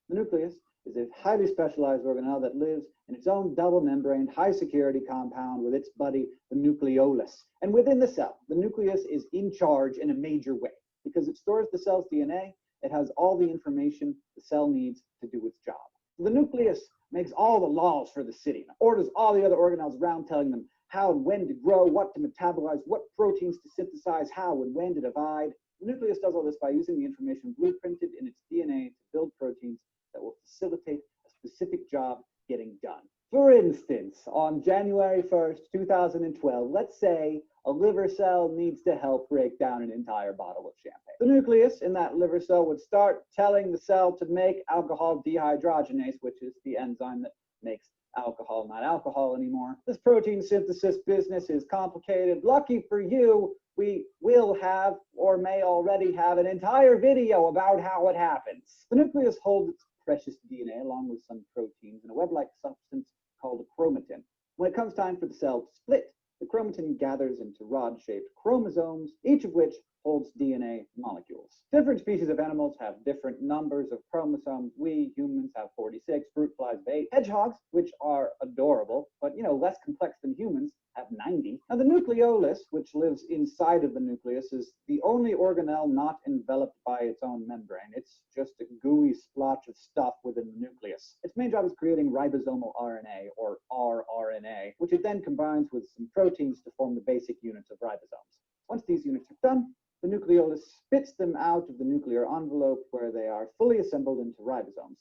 The nucleus is a highly specialized organelle that lives in its own double-membraned, high-security compound with its buddy, the nucleolus. And within the cell, the nucleus is in charge in a major way. Because it stores the cell's DNA, it has all the information the cell needs to do its job. The nucleus makes all the laws for the city, and orders all the other organelles around, telling them how and when to grow, what to metabolize, what proteins to synthesize, how and when to divide. The nucleus does all this by using the information blueprinted in its DNA to build proteins that will facilitate a specific job getting done. For instance, on January 1st, 2012, let's say a liver cell needs to help break down an entire bottle of champagne. The nucleus in that liver cell would start telling the cell to make alcohol dehydrogenase, which is the enzyme that makes alcohol not alcohol anymore. This protein synthesis business is complicated. Lucky for you, we will have, or may already have, an entire video about how it happens. The nucleus holds its precious DNA along with some proteins in a web-like substance called a chromatin. When it comes time for the cell to split, the chromatin gathers into rod-shaped chromosomes, each of which holds DNA molecules. Different species of animals have different numbers of chromosomes. We humans have 46, fruit flies have 8. Hedgehogs, which are adorable, but less complex than humans, have 90. Now the nucleolus, which lives inside of the nucleus, is the only organelle not enveloped by its own membrane. It's just a gooey splotch of stuff within the nucleus. Its main job is creating ribosomal RNA, or rRNA, which it then combines with some proteins to form the basic units of ribosomes. Once these units are done, the nucleolus spits them out of the nuclear envelope where they are fully assembled into ribosomes.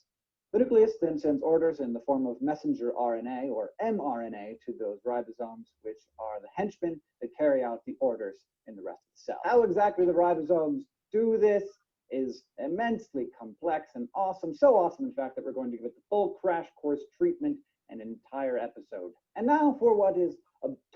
The nucleus then sends orders in the form of messenger RNA, or mRNA, to those ribosomes, which are the henchmen that carry out the orders in the rest of the cell. How exactly the ribosomes do this is immensely complex and awesome. So awesome, in fact, that we're going to give it the full crash course treatment, an entire episode. And now for what is,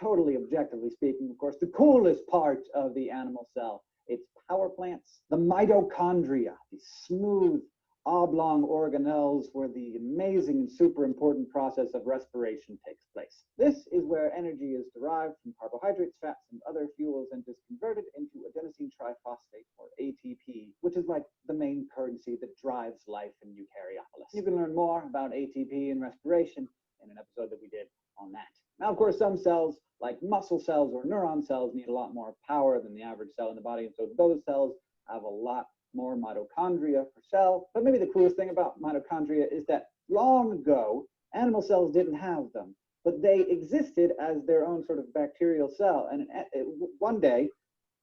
totally objectively speaking, of course, the coolest part of the animal cell. Its power plants, the mitochondria, the smooth, oblong organelles where the amazing and super important process of respiration takes place. This is where energy is derived from carbohydrates, fats, and other fuels and is converted into adenosine triphosphate, or ATP, which is like the main currency that drives life in Eukaryopolis. You can learn more about ATP and respiration in an episode that we did on that. Now, of course, some cells, like muscle cells or neuron cells, need a lot more power than the average cell in the body, and so those cells have a lot more mitochondria per cell. But maybe the coolest thing about mitochondria is that long ago, animal cells didn't have them, but they existed as their own sort of bacterial cell. And one day,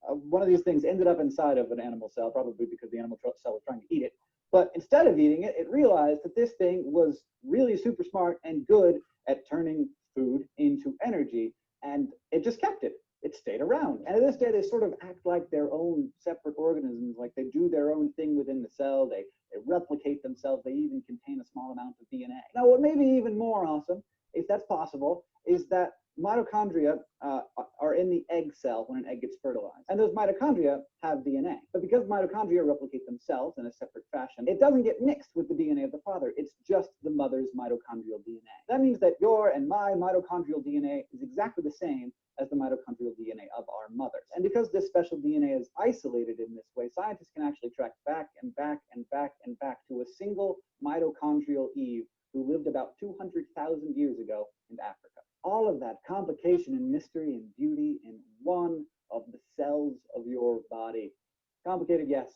one of these things ended up inside of an animal cell, probably because the animal cell was trying to eat it. But instead of eating it, it realized that this thing was really super smart and good at turning food into energy, and it just kept it. It stayed around. And to this day, they sort of act like their own separate organisms, like they do their own thing within the cell. They replicate themselves. They even contain a small amount of DNA. Now, what may be even more awesome, if that's possible, is that mitochondria are in the egg cell when an egg gets fertilized. And those mitochondria have DNA. But because mitochondria replicate themselves in a separate fashion, it doesn't get mixed with the DNA of the father. It's just the mother's mitochondrial DNA. That means that your and my mitochondrial DNA is exactly the same as the mitochondrial DNA of our mothers. And because this special DNA is isolated in this way, scientists can actually track back and back and back and back to a single mitochondrial Eve who lived about 200,000 years ago in Africa. All of that complication and mystery and beauty in one of the cells of your body. Complicated, yes,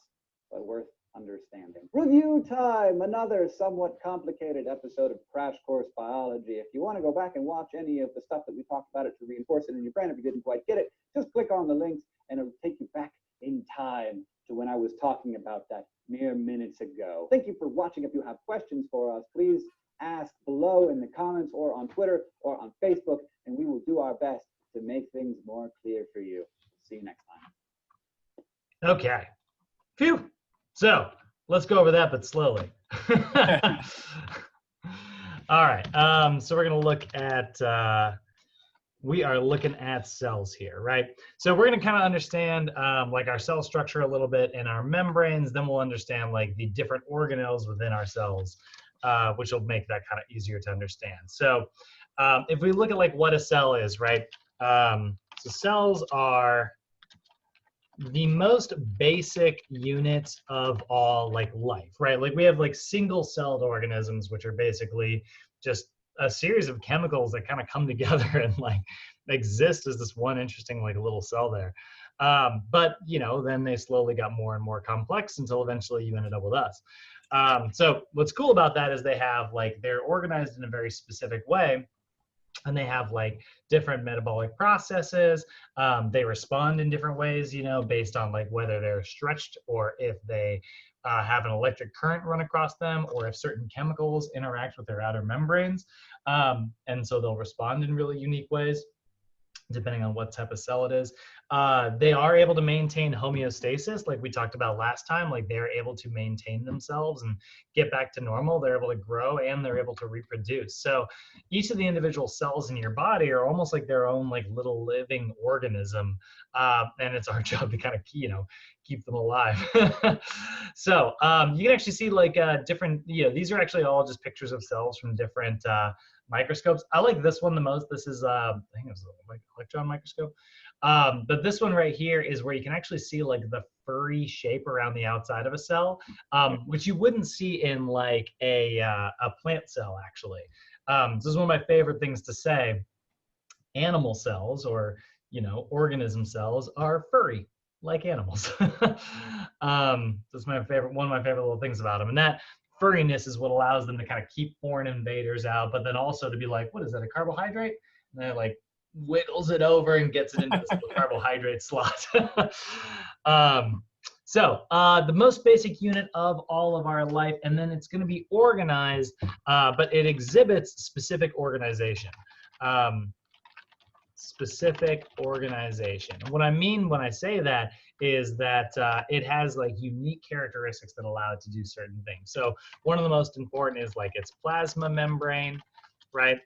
but worth understanding. Review time, another somewhat complicated episode of Crash Course Biology. If you want to go back and watch any of the stuff that we talked about it to reinforce it in your brain, if you didn't quite get it, just click on the links and it'll take you back in time to when I was talking about that mere minutes ago. Thank you for watching. If you have questions for us, please ask below in the comments or on Twitter or on Facebook, and we will do our best to make things more clear for you. See you next time. Okay. Phew. So let's go over that, but slowly. All right. So we're going to look at, we are looking at cells here, right? So we're going to kind of understand like our cell structure a little bit and our membranes. Then we'll understand like the different organelles within our cells, which will make that kind of easier to understand. So if we look at like what a cell is, right? So cells are the most basic units of all like life, right? Like we have like single-celled organisms, which are basically just a series of chemicals that kind of come together and like exist as this one interesting like little cell there. But you know, then they slowly got more and more complex until eventually you ended up with us. So what's cool about that is they have like, they're organized in a very specific way. And they have like different metabolic processes. They respond in different ways, you know, based on like whether they're stretched or if they have an electric current run across them or if certain chemicals interact with their outer membranes. And so they'll respond in really unique ways, depending on what type of cell it is. They are able to maintain homeostasis, like we talked about last time, like they're able to maintain themselves and get back to normal. They're able to grow and they're able to reproduce. So each of the individual cells in your body are almost like their own like little living organism. And it's our job to kind of, you know, keep them alive. So you can actually see like different, you know, these are actually all just pictures of cells from different microscopes. I like this one the most. This is, I think it was an electron microscope. But this one right here is where you can actually see like the furry shape around the outside of a cell, which you wouldn't see in like a plant cell actually. This is one of my favorite things to say. Animal cells, or you know, organism cells, are furry like animals. That's my favorite, one of my favorite little things about them. And that furriness is what allows them to kind of keep foreign invaders out, but then also to be like, what is that, a carbohydrate? And they're like, wiggles it over and gets it into this little carbohydrate slot. So the most basic unit of all of our life, and then it's going to be organized, but it exhibits specific organization. Specific organization. And what I mean when I say that is that it has like unique characteristics that allow it to do certain things. So one of the most important is like its plasma membrane, right?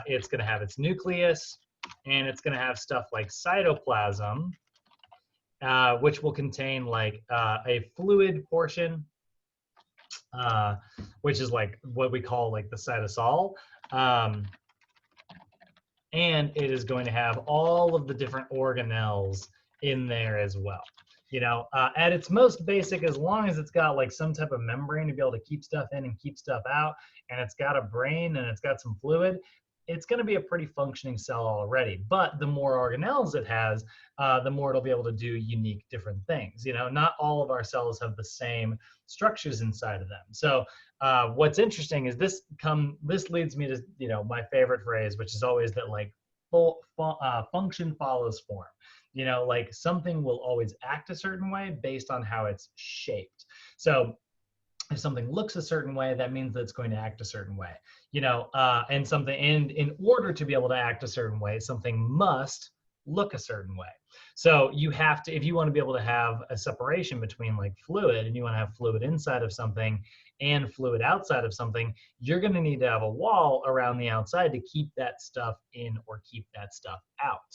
It's going to have its nucleus, and it's going to have stuff like cytoplasm, which will contain like a fluid portion, which is like what we call like the cytosol. And it is going to have all of the different organelles in there as well. You know, at its most basic, as long as it's got like some type of membrane to be able to keep stuff in and keep stuff out, and it's got a brain and it's got some fluid, it's going to be a pretty functioning cell already. But the more organelles it has, the more it'll be able to do unique different things. You know, not all of our cells have the same structures inside of them. So what's interesting is this leads me to, you know, my favorite phrase, which is always that like function follows form. You know, like something will always act a certain way based on how it's shaped. So if something looks a certain way, that means that it's going to act a certain way. You know, and in order to be able to act a certain way, something must look a certain way. So you have to, if you want to be able to have a separation between like fluid, and you want to have fluid inside of something and fluid outside of something, you're going to need to have a wall around the outside to keep that stuff in or keep that stuff out.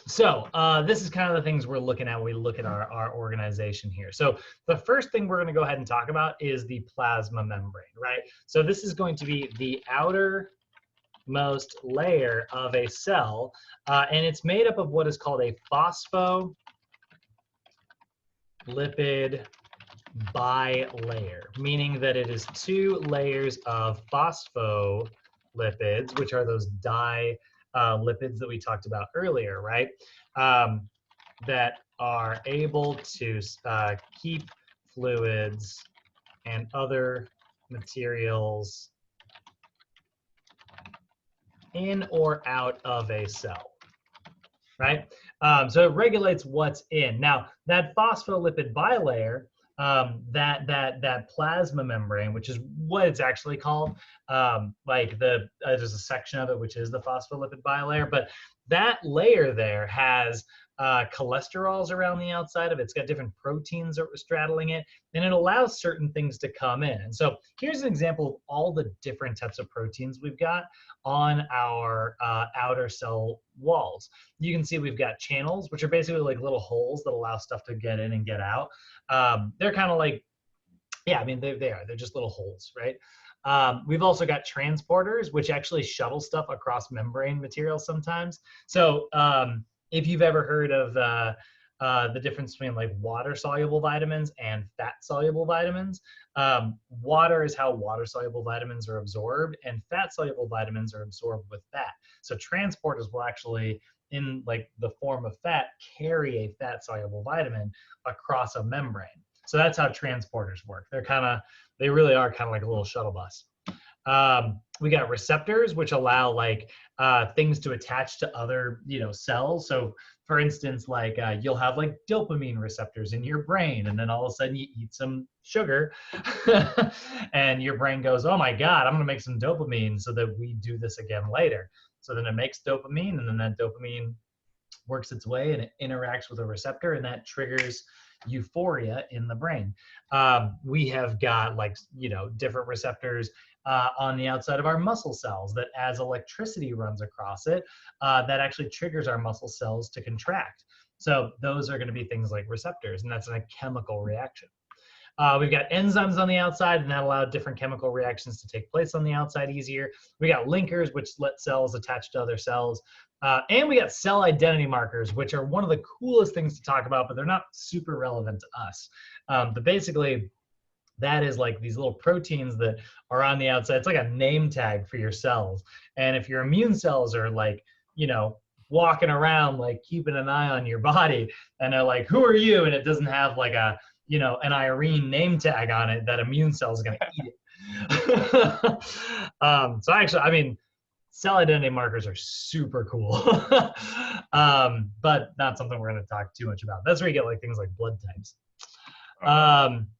So this is kind of the things we're looking at when we look at our organization here. So the first thing we're going to go ahead and talk about is the plasma membrane, right? So this is going to be the outermost layer of a cell, and it's made up of what is called a phospholipid bilayer, meaning that it is two layers of phospholipids, which are those lipids that we talked about earlier, right? That are able to keep fluids and other materials in or out of a cell, right? So it regulates what's in. Now, that phospholipid bilayer, that plasma membrane, which is what it's actually called, like there's a section of it which is the phospholipid bilayer, but that layer there has cholesterols around the outside of it. It's got different proteins straddling it, and it allows certain things to come in. And so here's an example of all the different types of proteins we've got on our outer cell walls. You can see we've got channels, which are basically like little holes that allow stuff to get in and get out. They're kind of like, yeah, I mean, they're just little holes, right? We've also got transporters, which actually shuttle stuff across membrane materials sometimes. So if you've ever heard of the difference between like water-soluble vitamins and fat-soluble vitamins, water is how water-soluble vitamins are absorbed, and fat-soluble vitamins are absorbed with fat. So transporters will actually, in like the form of fat, carry a fat-soluble vitamin across a membrane. So that's how transporters work. They really are kind of like a little shuttle bus. We got receptors, which allow like things to attach to other, you know, cells. So for instance, like you'll have like dopamine receptors in your brain, and then all of a sudden you eat some sugar and your brain goes, oh my God, I'm gonna make some dopamine so that we do this again later. So then it makes dopamine, and then that dopamine works its way and it interacts with a receptor, and that triggers euphoria in the brain. We have got like, you know, different receptors on the outside of our muscle cells that as electricity runs across it, that actually triggers our muscle cells to contract. So those are going to be things like receptors, and that's a chemical reaction. We've got enzymes on the outside, and that allow different chemical reactions to take place on the outside easier. We got linkers, which let cells attach to other cells. And we got cell identity markers, which are one of the coolest things to talk about, but they're not super relevant to us. But basically, that is like these little proteins that are on the outside. It's like a name tag for your cells. And if your immune cells are like, you know, walking around, like keeping an eye on your body, and they're like, who are you? And it doesn't have like a, you know, an Irene name tag on it, that immune cell is going to eat it. So actually, I mean, cell identity markers are super cool, but not something we're going to talk too much about. That's where you get like things like blood types.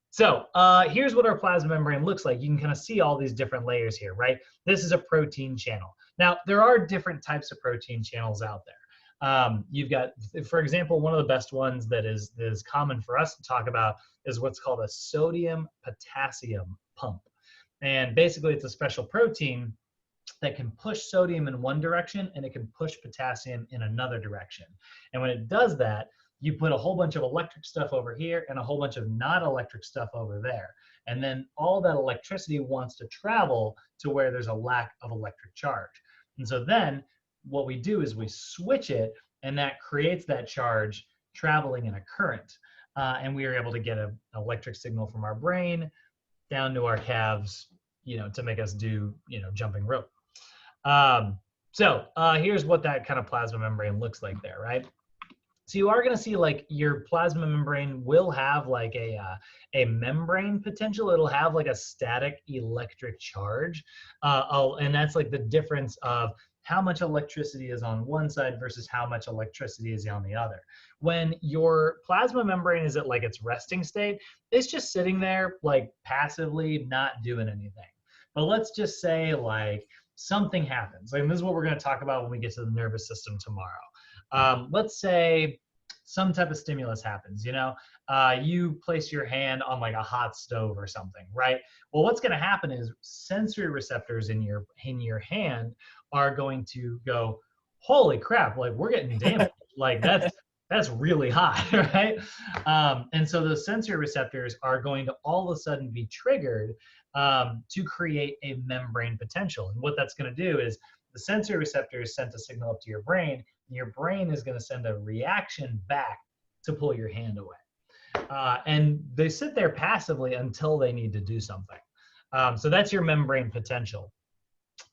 So here's what our plasma membrane looks like. You can kind of see all these different layers here, right? This is a protein channel. Now, there are different types of protein channels out there. You've got, for example, one of the best ones that is common for us to talk about is what's called a sodium potassium pump. And basically it's a special protein that can push sodium in one direction and it can push potassium in another direction. And when it does that, you put a whole bunch of electric stuff over here and a whole bunch of non-electric stuff over there. And then all that electricity wants to travel to where there's a lack of electric charge. And so then what we do is we switch it, and that creates that charge traveling in a current. And we are able to get an electric signal from our brain down to our calves, to make us do, jumping rope. So here's what that kind of plasma membrane looks like there, right? So you are going to see like your plasma membrane will have like a membrane potential. It'll have like a static electric charge. And that's like the difference of how much electricity is on one side versus how much electricity is on the other. When your plasma membrane is at like its resting state, it's just sitting there like passively not doing anything. But let's just say like something happens. Like, this is what we're going to talk about when we get to the nervous system tomorrow. Let's say some type of stimulus happens, you place your hand on like a hot stove or something, right? Well, what's going to happen is sensory receptors in your hand are going to go, holy crap, like we're getting damaged. Like that's really hot, right? And so those sensory receptors are going to all of a sudden be triggered to create a membrane potential. And what that's going to do is the sensory receptors sent a signal up to your brain, and your brain is going to send a reaction back to pull your hand away. And they sit there passively until they need to do something. So that's your membrane potential.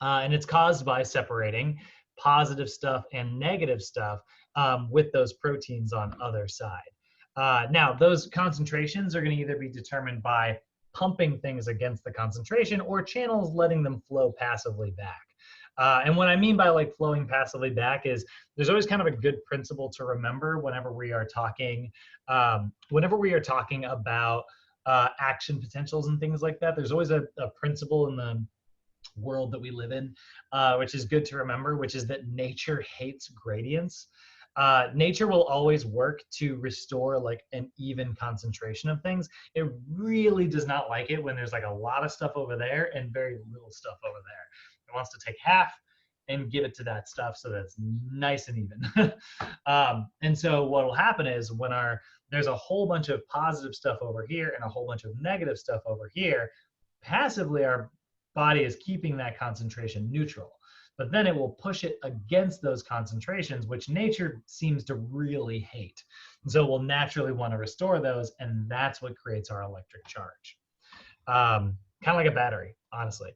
And it's caused by separating positive stuff and negative stuff with those proteins on other side. Now, those concentrations are going to either be determined by pumping things against the concentration or channels letting them flow passively back. And what I mean by like flowing passively back is there's always kind of a good principle to remember whenever we are talking about action potentials and things like that. There's always a principle in the world that we live in, which is good to remember, which is that nature hates gradients. Nature will always work to restore like an even concentration of things. It really does not like it when there's like a lot of stuff over there and very little stuff over there. It wants to take half and give it to that stuff so that it's nice and even. And so what will happen is when there's a whole bunch of positive stuff over here and a whole bunch of negative stuff over here, passively our body is keeping that concentration neutral. But then it will push it against those concentrations, which nature seems to really hate. And so we'll naturally want to restore those, and that's what creates our electric charge. Kind of like a battery, honestly.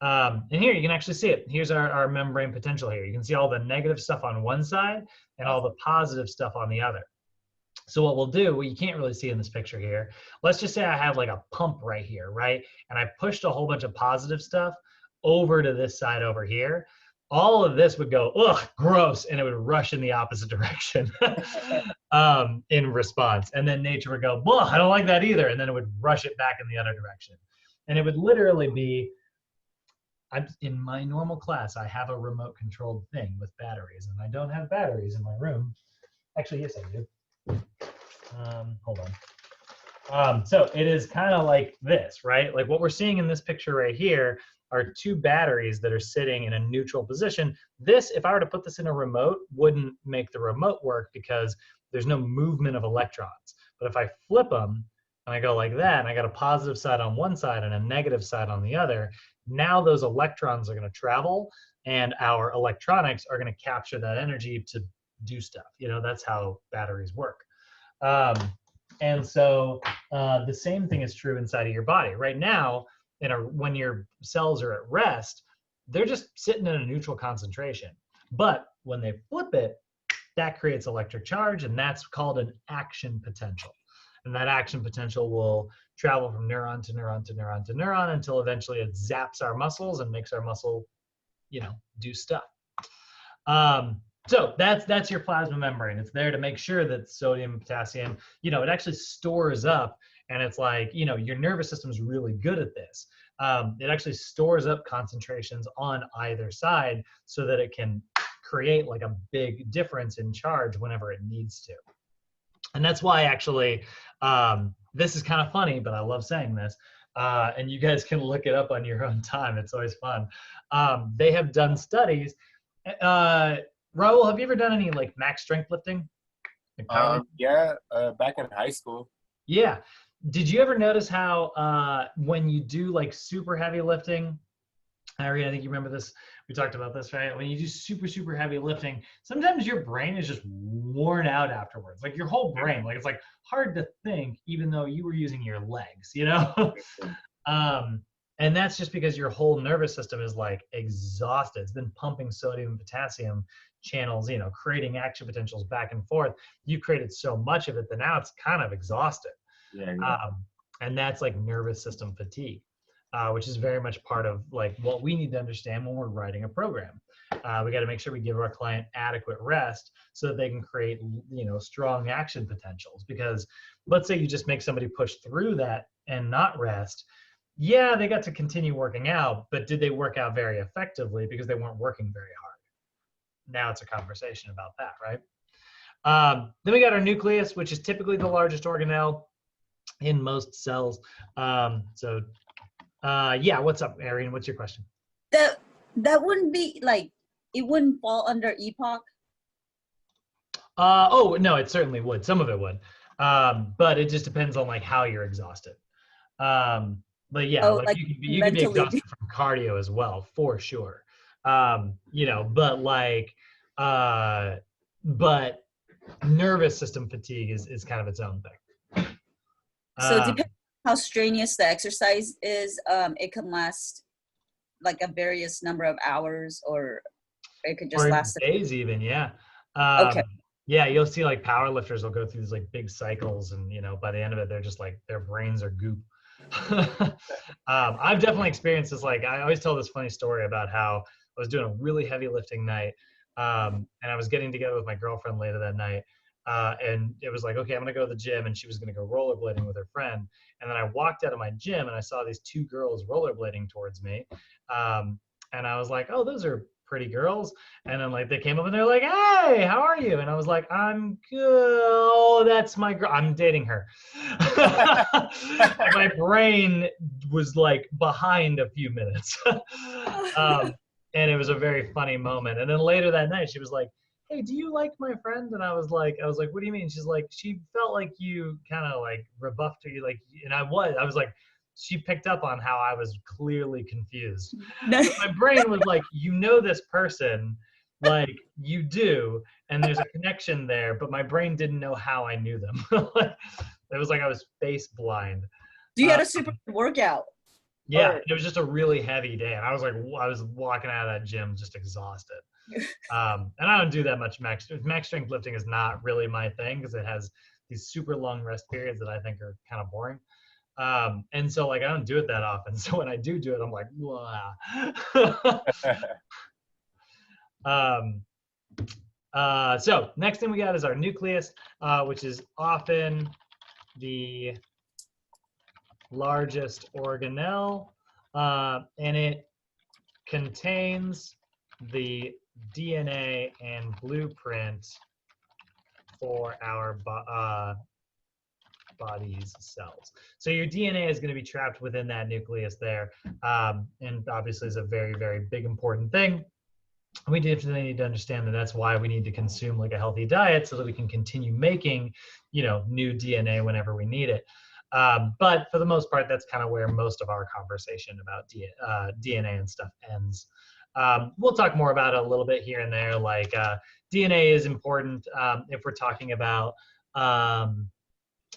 And here you can actually see it. Here's our membrane potential here. You can see all the negative stuff on one side and all the positive stuff on the other. So what we'll do, you can't really see in this picture here. Let's just say I have like a pump right here, right? And I pushed a whole bunch of positive stuff over to this side over here. All of this would go, ugh, gross, and it would rush in the opposite direction in response. And then nature would go, well, I don't like that either. And then it would rush it back in the other direction. And it would literally be, in my normal class, I have a remote controlled thing with batteries, and I don't have batteries in my room. Actually, yes, I do. Hold on. So it is kind of like this, right? Like what we're seeing in this picture right here are two batteries that are sitting in a neutral position. This, if I were to put this in a remote, wouldn't make the remote work because there's no movement of electrons. But if I flip them and I go like that, and I got a positive side on one side and a negative side on the other, now those electrons are going to travel, and our electronics are going to capture that energy to do stuff. That's how batteries work. And so the same thing is true inside of your body. Right now, when your cells are at rest, they're just sitting in a neutral concentration. But when they flip it, that creates electric charge, and that's called an action potential. And that action potential will travel from neuron to neuron to neuron to neuron until eventually it zaps our muscles and makes our muscle, do stuff. So that's your plasma membrane. It's there to make sure that sodium and potassium, it actually stores up, and it's like, your nervous system is really good at this. It actually stores up concentrations on either side so that it can create like a big difference in charge whenever it needs to. And that's why actually, this is kind of funny, but I love saying this. And you guys can look it up on your own time. It's always fun. They have done studies. Raul, have you ever done any like max strength lifting? Like powerlifting? Yeah, back in high school. Yeah. Did you ever notice how when you do like super heavy lifting, Irene, I think you remember this. We talked about this, right? When you do super, super heavy lifting, sometimes your brain is just worn out afterwards. Like your whole brain, like it's like hard to think, even though you were using your legs, you know? And that's just because your whole nervous system is like exhausted. It's been pumping sodium and potassium channels, you know, creating action potentials back and forth. You created so much of it that now it's kind of exhausted. Yeah. And that's like nervous system fatigue. Which is very much part of like what we need to understand when we're writing a program. We got to make sure we give our client adequate rest so that they can create, you know, strong action potentials. Because let's say you just make somebody push through that and not rest. Yeah, they got to continue working out, but did they work out very effectively because they weren't working very hard? Now it's a conversation about that, right? Then we got our nucleus, which is typically the largest organelle in most cells. Yeah, what's up, Arian? What's your question? That wouldn't be like, it wouldn't fall under EPOC. Oh no, it certainly would. Some of it would, but it just depends on like how you're exhausted. But yeah, like you can be exhausted from cardio as well, for sure. You know, but like, but nervous system fatigue is kind of its own thing. So depending on how strenuous the exercise is, it can last like a various number of hours, or it could just last days even. Yeah. Okay. Yeah, you'll see like power lifters will go through these like big cycles, and you know by the end of it they're just like their brains are goop. I've definitely experienced this. Like I always tell this funny story about how I was doing a really heavy lifting night, and I was getting together with my girlfriend later that night, and it was like, okay, I'm gonna go to the gym, and she was gonna go rollerblading with her friend. And then I walked out of my gym and I saw these two girls rollerblading towards me, and I was like, oh, those are pretty girls. And then like they came up and they're like, hey, how are you? And I was like, I'm good. Oh, that's my girl. I'm dating her. My brain was like behind a few minutes. And it was a very funny moment. And then later that night she was like, hey, do you like my friend? And I was like, what do you mean? She's like, she felt like you kind of like rebuffed her. Like, and I was like, she picked up on how I was clearly confused. My brain was like, you know this person, like you do, and there's a connection there, but my brain didn't know how I knew them. It was like I was face blind. You had a super workout. Yeah, it was just a really heavy day, and I was like, I was walking out of that gym just exhausted. And I don't do that much max strength lifting is not really my thing because it has these super long rest periods that I think are kind of boring. And so like I don't do it that often. So when I do it, I'm like, wow. So next thing we got is our nucleus, which is often the largest organelle, and it contains the DNA and blueprint for our body's cells. So your DNA is going to be trapped within that nucleus there, and obviously is a very, very big important thing. We definitely need to understand that that's why we need to consume like a healthy diet so that we can continue making, you know, new DNA whenever we need it. But for the most part, that's kind of where most of our conversation about DNA and stuff ends. We'll talk more about it a little bit here and there. Like DNA is important if we're talking about,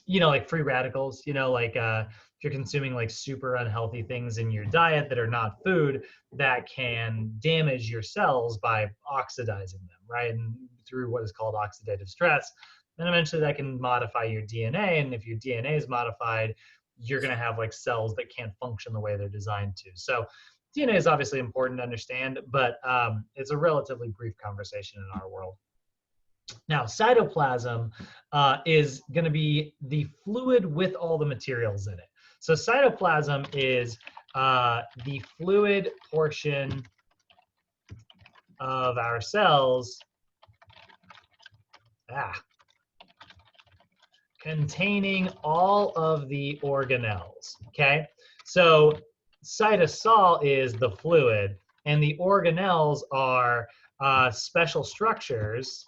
you know, like free radicals, you know, like if you're consuming like super unhealthy things in your diet that are not food, that can damage your cells by oxidizing them, right? And through what is called oxidative stress. And eventually that can modify your DNA. And if your DNA is modified, you're going to have like cells that can't function the way they're designed to. So DNA is obviously important to understand, but it's a relatively brief conversation in our world. Now, cytoplasm is going to be the fluid with all the materials in it. So cytoplasm is the fluid portion of our cells containing all of the organelles, okay? So cytosol is the fluid, and the organelles are special structures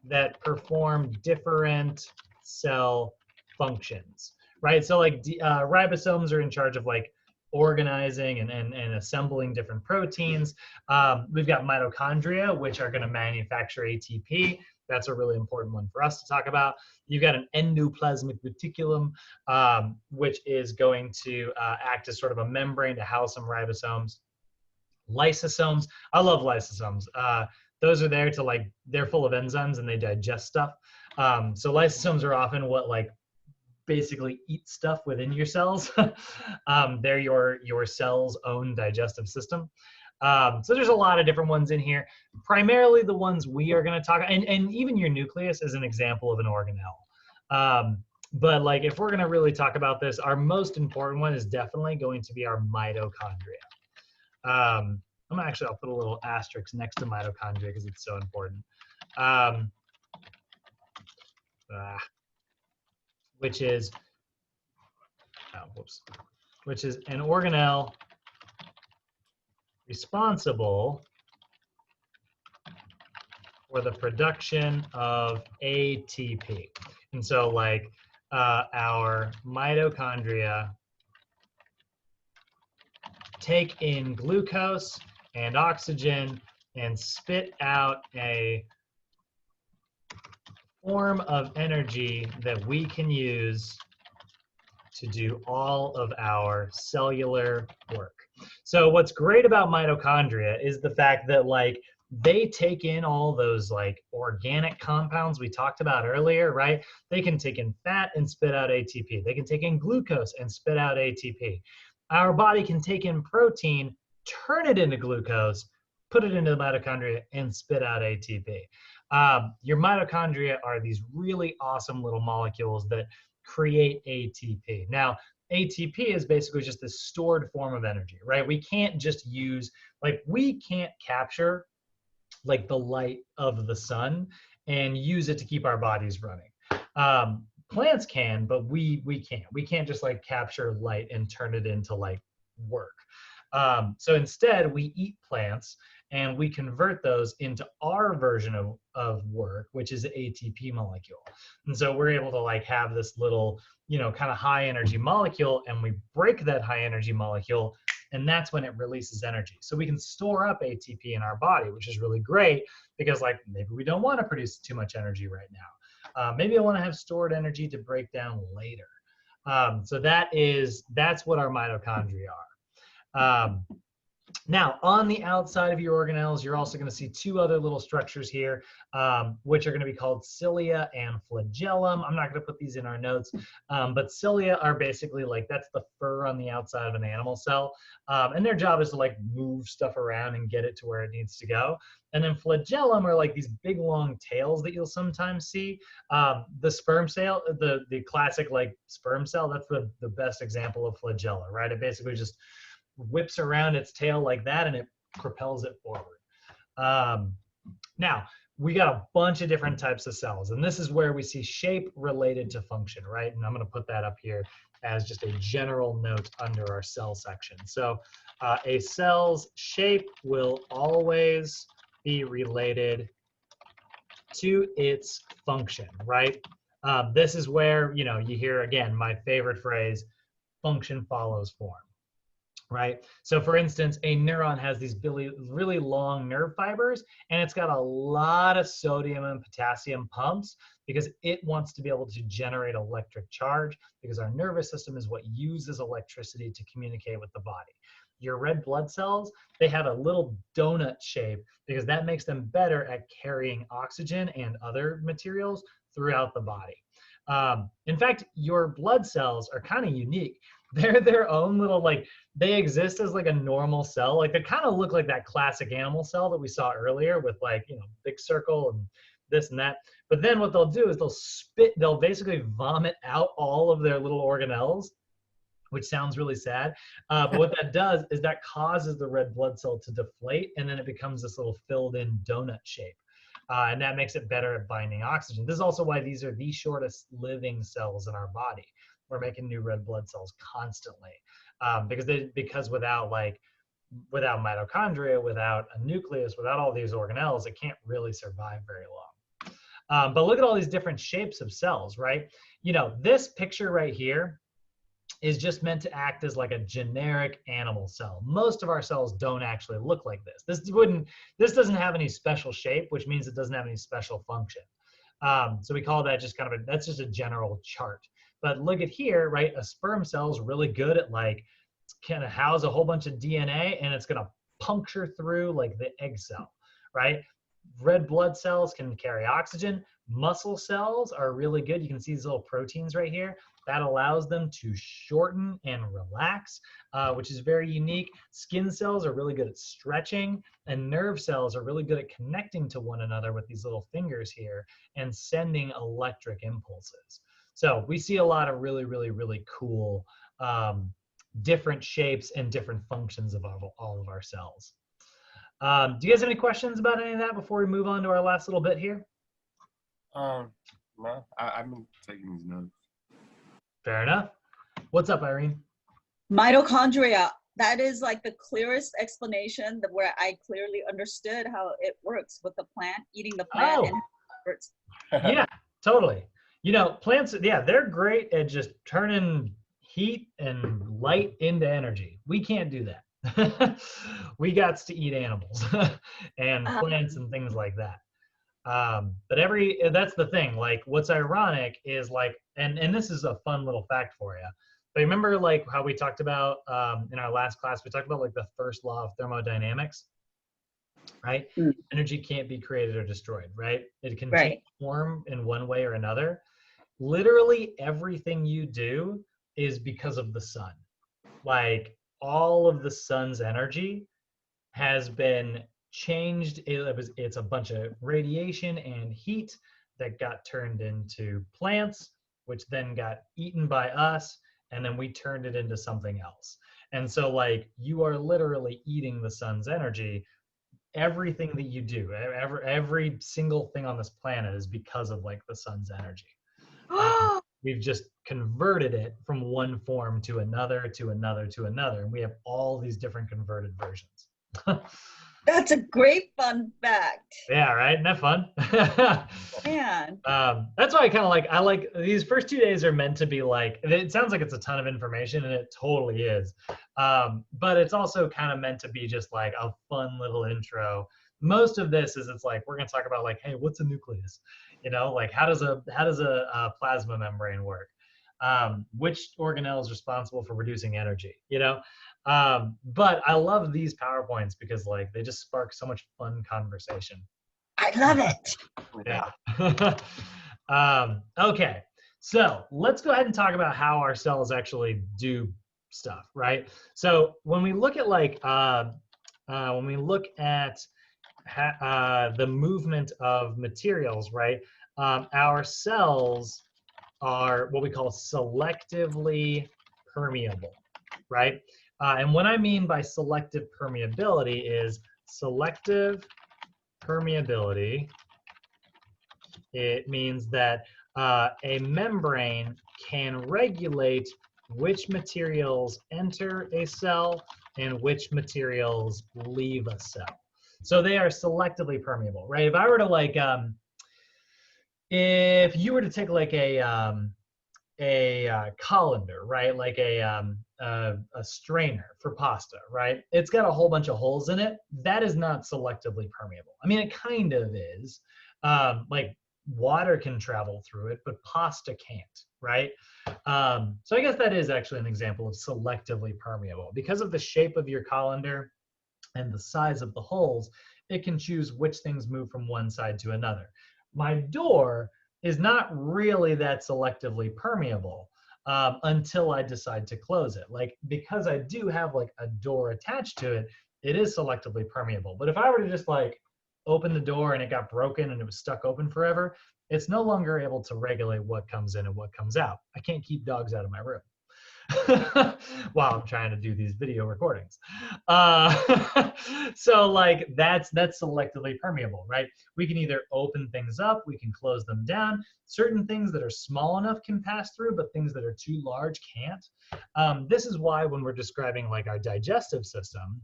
that perform different cell functions, right? So like ribosomes are in charge of like organizing and assembling different proteins. We've got mitochondria, which are going to manufacture ATP. That's a really important one for us to talk about. You've got an endoplasmic reticulum, which is going to act as sort of a membrane to house some ribosomes. Lysosomes, I love lysosomes. Those are there to like, they're full of enzymes and they digest stuff. So lysosomes are often what like basically eat stuff within your cells. They're your cell's own digestive system. So there's a lot of different ones in here. Primarily the ones we are going to talk, and even your nucleus is an example of an organelle. But like if we're going to really talk about this, our most important one is definitely going to be our mitochondria. I'll put a little asterisk next to mitochondria because it's so important. Which is an organelle responsible for the production of ATP. And so like our mitochondria take in glucose and oxygen and spit out a form of energy that we can use to do all of our cellular work. So what's great about mitochondria is the fact that like they take in all those like organic compounds we talked about earlier, right? They can take in fat and spit out ATP. They can take in glucose and spit out ATP. Our body can take in protein, turn it into glucose, put it into the mitochondria, and spit out ATP. Your mitochondria are these really awesome little molecules that create ATP. Now, ATP is basically just this stored form of energy, right? We can't just use, like we can't capture like the light of the sun and use it to keep our bodies running. Plants can, but we can't. We can't just like capture light and turn it into like work. So instead, we eat plants and we convert those into our version of work, which is the ATP molecule. And so we're able to like have this little, you know, kind of high energy molecule, and we break that high energy molecule, and that's when it releases energy. So we can store up ATP in our body, which is really great because like maybe we don't want to produce too much energy right now. Maybe I want to have stored energy to break down later. So that's what our mitochondria are. Now, on the outside of your organelles, you're also going to see two other little structures here, which are going to be called cilia and flagellum. I'm not going to put these in our notes, but cilia are basically like, that's the fur on the outside of an animal cell. And their job is to like move stuff around and get it to where it needs to go. And then flagellum are like these big long tails that you'll sometimes see. The sperm cell, the classic like sperm cell, that's the best example of flagella, right? It basically just whips around its tail like that and it propels it forward. Now, we got a bunch of different types of cells, and this is where we see shape related to function, right? And I'm going to put that up here as just a general note under our cell section. So a cell's shape will always be related to its function, right? This is where, you know, you hear again my favorite phrase, function follows form. Right? So for instance, a neuron has these really long nerve fibers, and it's got a lot of sodium and potassium pumps because it wants to be able to generate electric charge, because our nervous system is what uses electricity to communicate with the body. Your red blood cells, they have a little donut shape because that makes them better at carrying oxygen and other materials throughout the body. In fact, your blood cells are kind of unique. They're their own little, like, they exist as like a normal cell. Like they kind of look like that classic animal cell that we saw earlier with like, you know, big circle and this and that. But then what they'll do is they'll basically vomit out all of their little organelles which sounds really sad. But what that does is that causes the red blood cell to deflate, and then it becomes this little filled in donut shape. And that makes it better at binding oxygen. This is also why these are the shortest living cells in our body. We're making new red blood cells constantly, because without mitochondria, without a nucleus, without all these organelles, it can't really survive very long. But look at all these different shapes of cells, right? You know, this picture right here is just meant to act as like a generic animal cell. Most of our cells don't actually look like this. This doesn't have any special shape, which means it doesn't have any special function. So we call that just that's just a general chart. But look at here, right? A sperm cell is really good at like, kind of house a whole bunch of DNA, and it's gonna puncture through like the egg cell, right? Red blood cells can carry oxygen. Muscle cells are really good. You can see these little proteins right here. That allows them to shorten and relax, which is very unique. Skin cells are really good at stretching, and nerve cells are really good at connecting to one another with these little fingers here and sending electric impulses. So we see a lot of really, really, really cool different shapes and different functions of all of our cells. Do you guys have any questions about any of that before we move on to our last little bit here? No, I've been taking these notes. Fair enough. What's up, Irene? Mitochondria. That is like the clearest explanation where I clearly understood how it works with the plant, eating the plant. Oh. And how it works. Yeah, totally. You know, plants, yeah, they're great at just turning heat and light into energy. We can't do that. We got to eat animals and plants and things like that. But that's the thing, like what's ironic is like, and this is a fun little fact for you, but remember like how we talked about in our last class, we talked about like the first law of thermodynamics, right? Energy can't be created or destroyed, right? It can transform in one way or another. Literally everything you do is because of the sun. Like all of the sun's energy has been changed. It's a bunch of radiation and heat that got turned into plants, which then got eaten by us, and then we turned it into something else. And so like you are literally eating the sun's energy. Everything that you do, every single thing on this planet is because of like the sun's energy. We've just converted it from one form to another, to another, to another. And we have all these different converted versions. That's a great fun fact. Yeah, right? Isn't that fun? Man. That's why I like these first 2 days are meant to be like, it sounds like it's a ton of information, and it totally is. But it's also kind of meant to be just like a fun little intro. Most of this is, it's like, we're going to talk about like, hey, what's a nucleus? You know, like how does a plasma membrane work? Which organelle is responsible for reducing energy? You know, but I love these PowerPoints because like they just spark so much fun conversation. I love it. Yeah. Okay, so let's go ahead and talk about how our cells actually do stuff, right? So when we look at like the movement of materials, right? Our cells are what we call selectively permeable, right? And what I mean by selective permeability is selective permeability. It means that a membrane can regulate which materials enter a cell and which materials leave a cell. So they are selectively permeable, right? If I were to like, if you were to take like a colander, right? Like a strainer for pasta, right? It's got a whole bunch of holes in it. That is not selectively permeable. I mean, it kind of is. Like water can travel through it, but pasta can't, right? So I guess that is actually an example of selectively permeable. Because of the shape of your colander and the size of the holes, it can choose which things move from one side to another. My door is not really that selectively permeable until I decide to close it. Like, because I do have like a door attached to it, it is selectively permeable. But if I were to just like open the door and it got broken and it was stuck open forever, it's no longer able to regulate what comes in and what comes out. I can't keep dogs out of my room. while I'm trying to do these video recordings. So like that's selectively permeable, right? We can either open things up, we can close them down. Certain things that are small enough can pass through, but things that are too large can't. This is why when we're describing like our digestive system,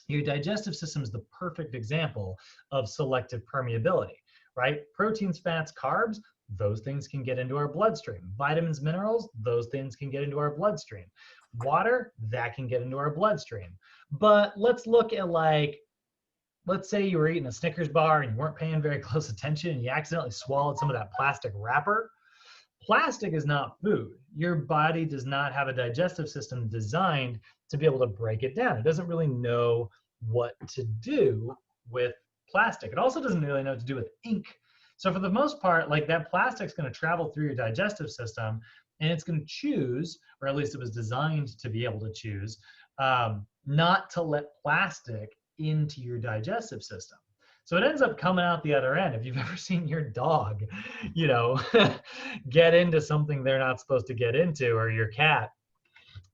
your digestive system is the perfect example of selective permeability, right? Proteins, fats, carbs, those things can get into our bloodstream. Vitamins, minerals, those things can get into our bloodstream. Water, that can get into our bloodstream. But let's look at like, let's say you were eating a Snickers bar and you weren't paying very close attention and you accidentally swallowed some of that plastic wrapper. Plastic is not food. Your body does not have a digestive system designed to be able to break it down. It doesn't really know what to do with plastic. It also doesn't really know what to do with ink. So for the most part, like that plastic's going to travel through your digestive system and it's going to choose, or at least it was designed to be able to choose, not to let plastic into your digestive system. So it ends up coming out the other end. If you've ever seen your dog, you know, get into something they're not supposed to get into, or your cat,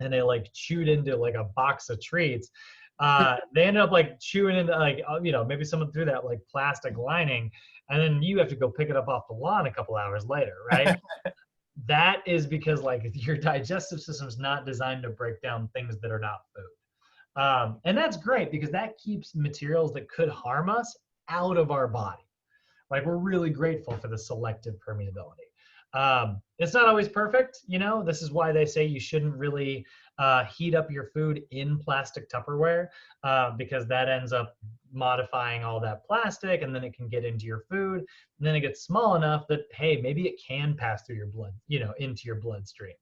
and they like chewed into like a box of treats, they ended up like chewing into like, you know, maybe someone threw that like plastic lining, and then you have to go pick it up off the lawn a couple hours later, right? That is because like your digestive system is not designed to break down things that are not food. And that's great because that keeps materials that could harm us out of our body. Like we're really grateful for the selective permeability. It's not always perfect, you know. This is why they say you shouldn't really heat up your food in plastic Tupperware because that ends up modifying all that plastic, and then it can get into your food, and then it gets small enough that, hey, maybe it can pass through your blood, you know, into your bloodstream.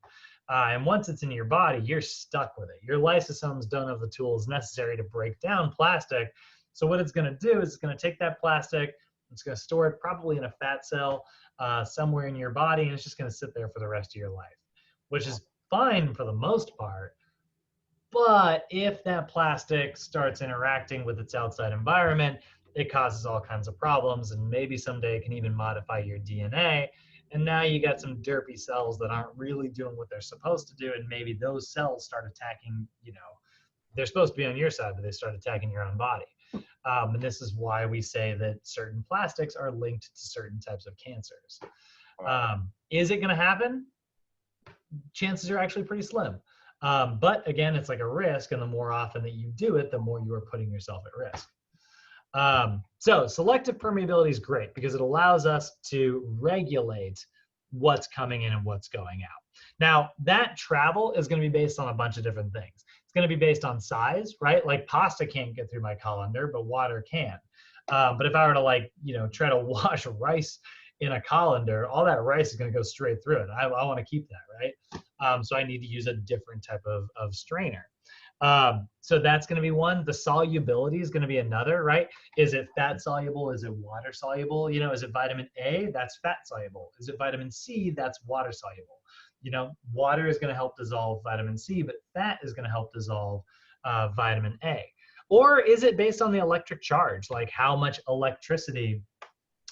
And once it's in your body, you're stuck with it. Your lysosomes don't have the tools necessary to break down plastic. So what it's going to do is it's going to take that plastic, it's going to store it probably in a fat cell somewhere in your body, and it's just going to sit there for the rest of your life, which is fine for the most part. But if that plastic starts interacting with its outside environment, it causes all kinds of problems, and maybe someday it can even modify your DNA. And now you got some derpy cells that aren't really doing what they're supposed to do, and maybe those cells start attacking, you know, they're supposed to be on your side, but they start attacking your own body. And this is why we say that certain plastics are linked to certain types of cancers. Is it going to happen? Chances are actually pretty slim. But again, it's like a risk, and the more often that you do it, the more you are putting yourself at risk. So selective permeability is great because it allows us to regulate what's coming in and what's going out. Now, that travel is going to be based on a bunch of different things. It's going to be based on size, right? Like pasta can't get through my colander, but water can. But if I were to like, you know, try to wash rice in a colander, all that rice is going to go straight through it. I want to keep that, right? So I need to use a different type of strainer. So that's going to be one. The solubility is going to be another, right? Is it fat soluble? Is it water soluble? You know, is it vitamin A? That's fat soluble. Is it vitamin C? That's water soluble. You know, water is going to help dissolve vitamin C, but fat is going to help dissolve vitamin A. Or is it based on the electric charge? Like how much electricity,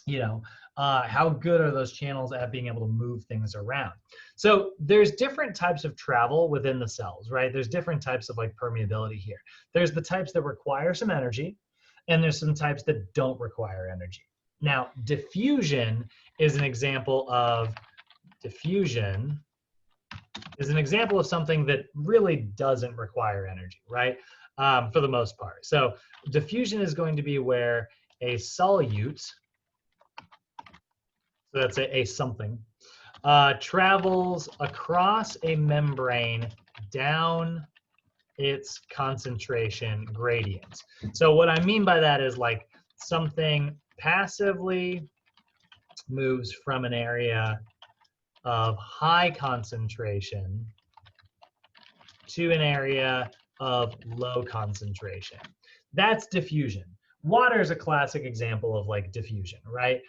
you know, how good are those channels at being able to move things around? So there's different types of travel within the cells, right? There's different types of like permeability here. There's the types that require some energy, and there's some types that don't require energy. Now, diffusion is an example of something that really doesn't require energy, right? For the most part. So diffusion is going to be where a solute, so that's a something, travels across a membrane down its concentration gradient. So what I mean by that is like something passively moves from an area of high concentration to an area of low concentration. That's diffusion. Water is a classic example of like diffusion, right?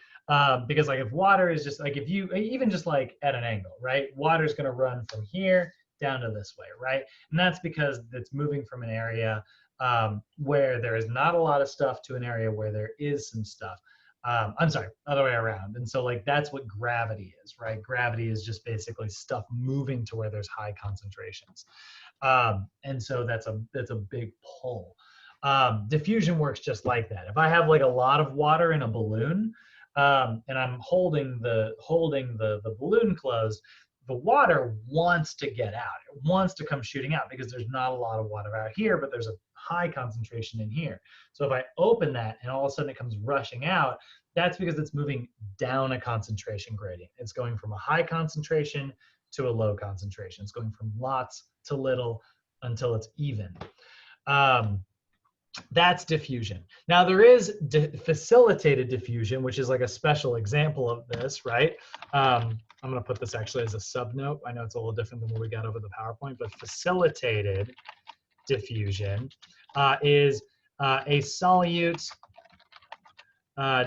Because like if water is just like, if you even just like at an angle, right? Water is going to run from here down to this way, right? And that's because it's moving from an area where there is not a lot of stuff to an area where there is some stuff. I'm sorry, other way around. And so like that's what gravity is, right? Gravity is just basically stuff moving to where there's high concentrations. And so that's a big pull. Diffusion works just like that. If I have like a lot of water in a balloon, and I'm holding the balloon closed, the water wants to get out. It wants to come shooting out because there's not a lot of water out here, but there's a high concentration in here. So if I open that and all of a sudden it comes rushing out, that's because it's moving down a concentration gradient. It's going from a high concentration to a low concentration. It's going from lots to little until it's even. That's diffusion. Now there is facilitated diffusion, which is like a special example of this, right? I'm going to put this actually as a subnote. I know it's a little different than what we got over the PowerPoint, but facilitated diffusion is a solute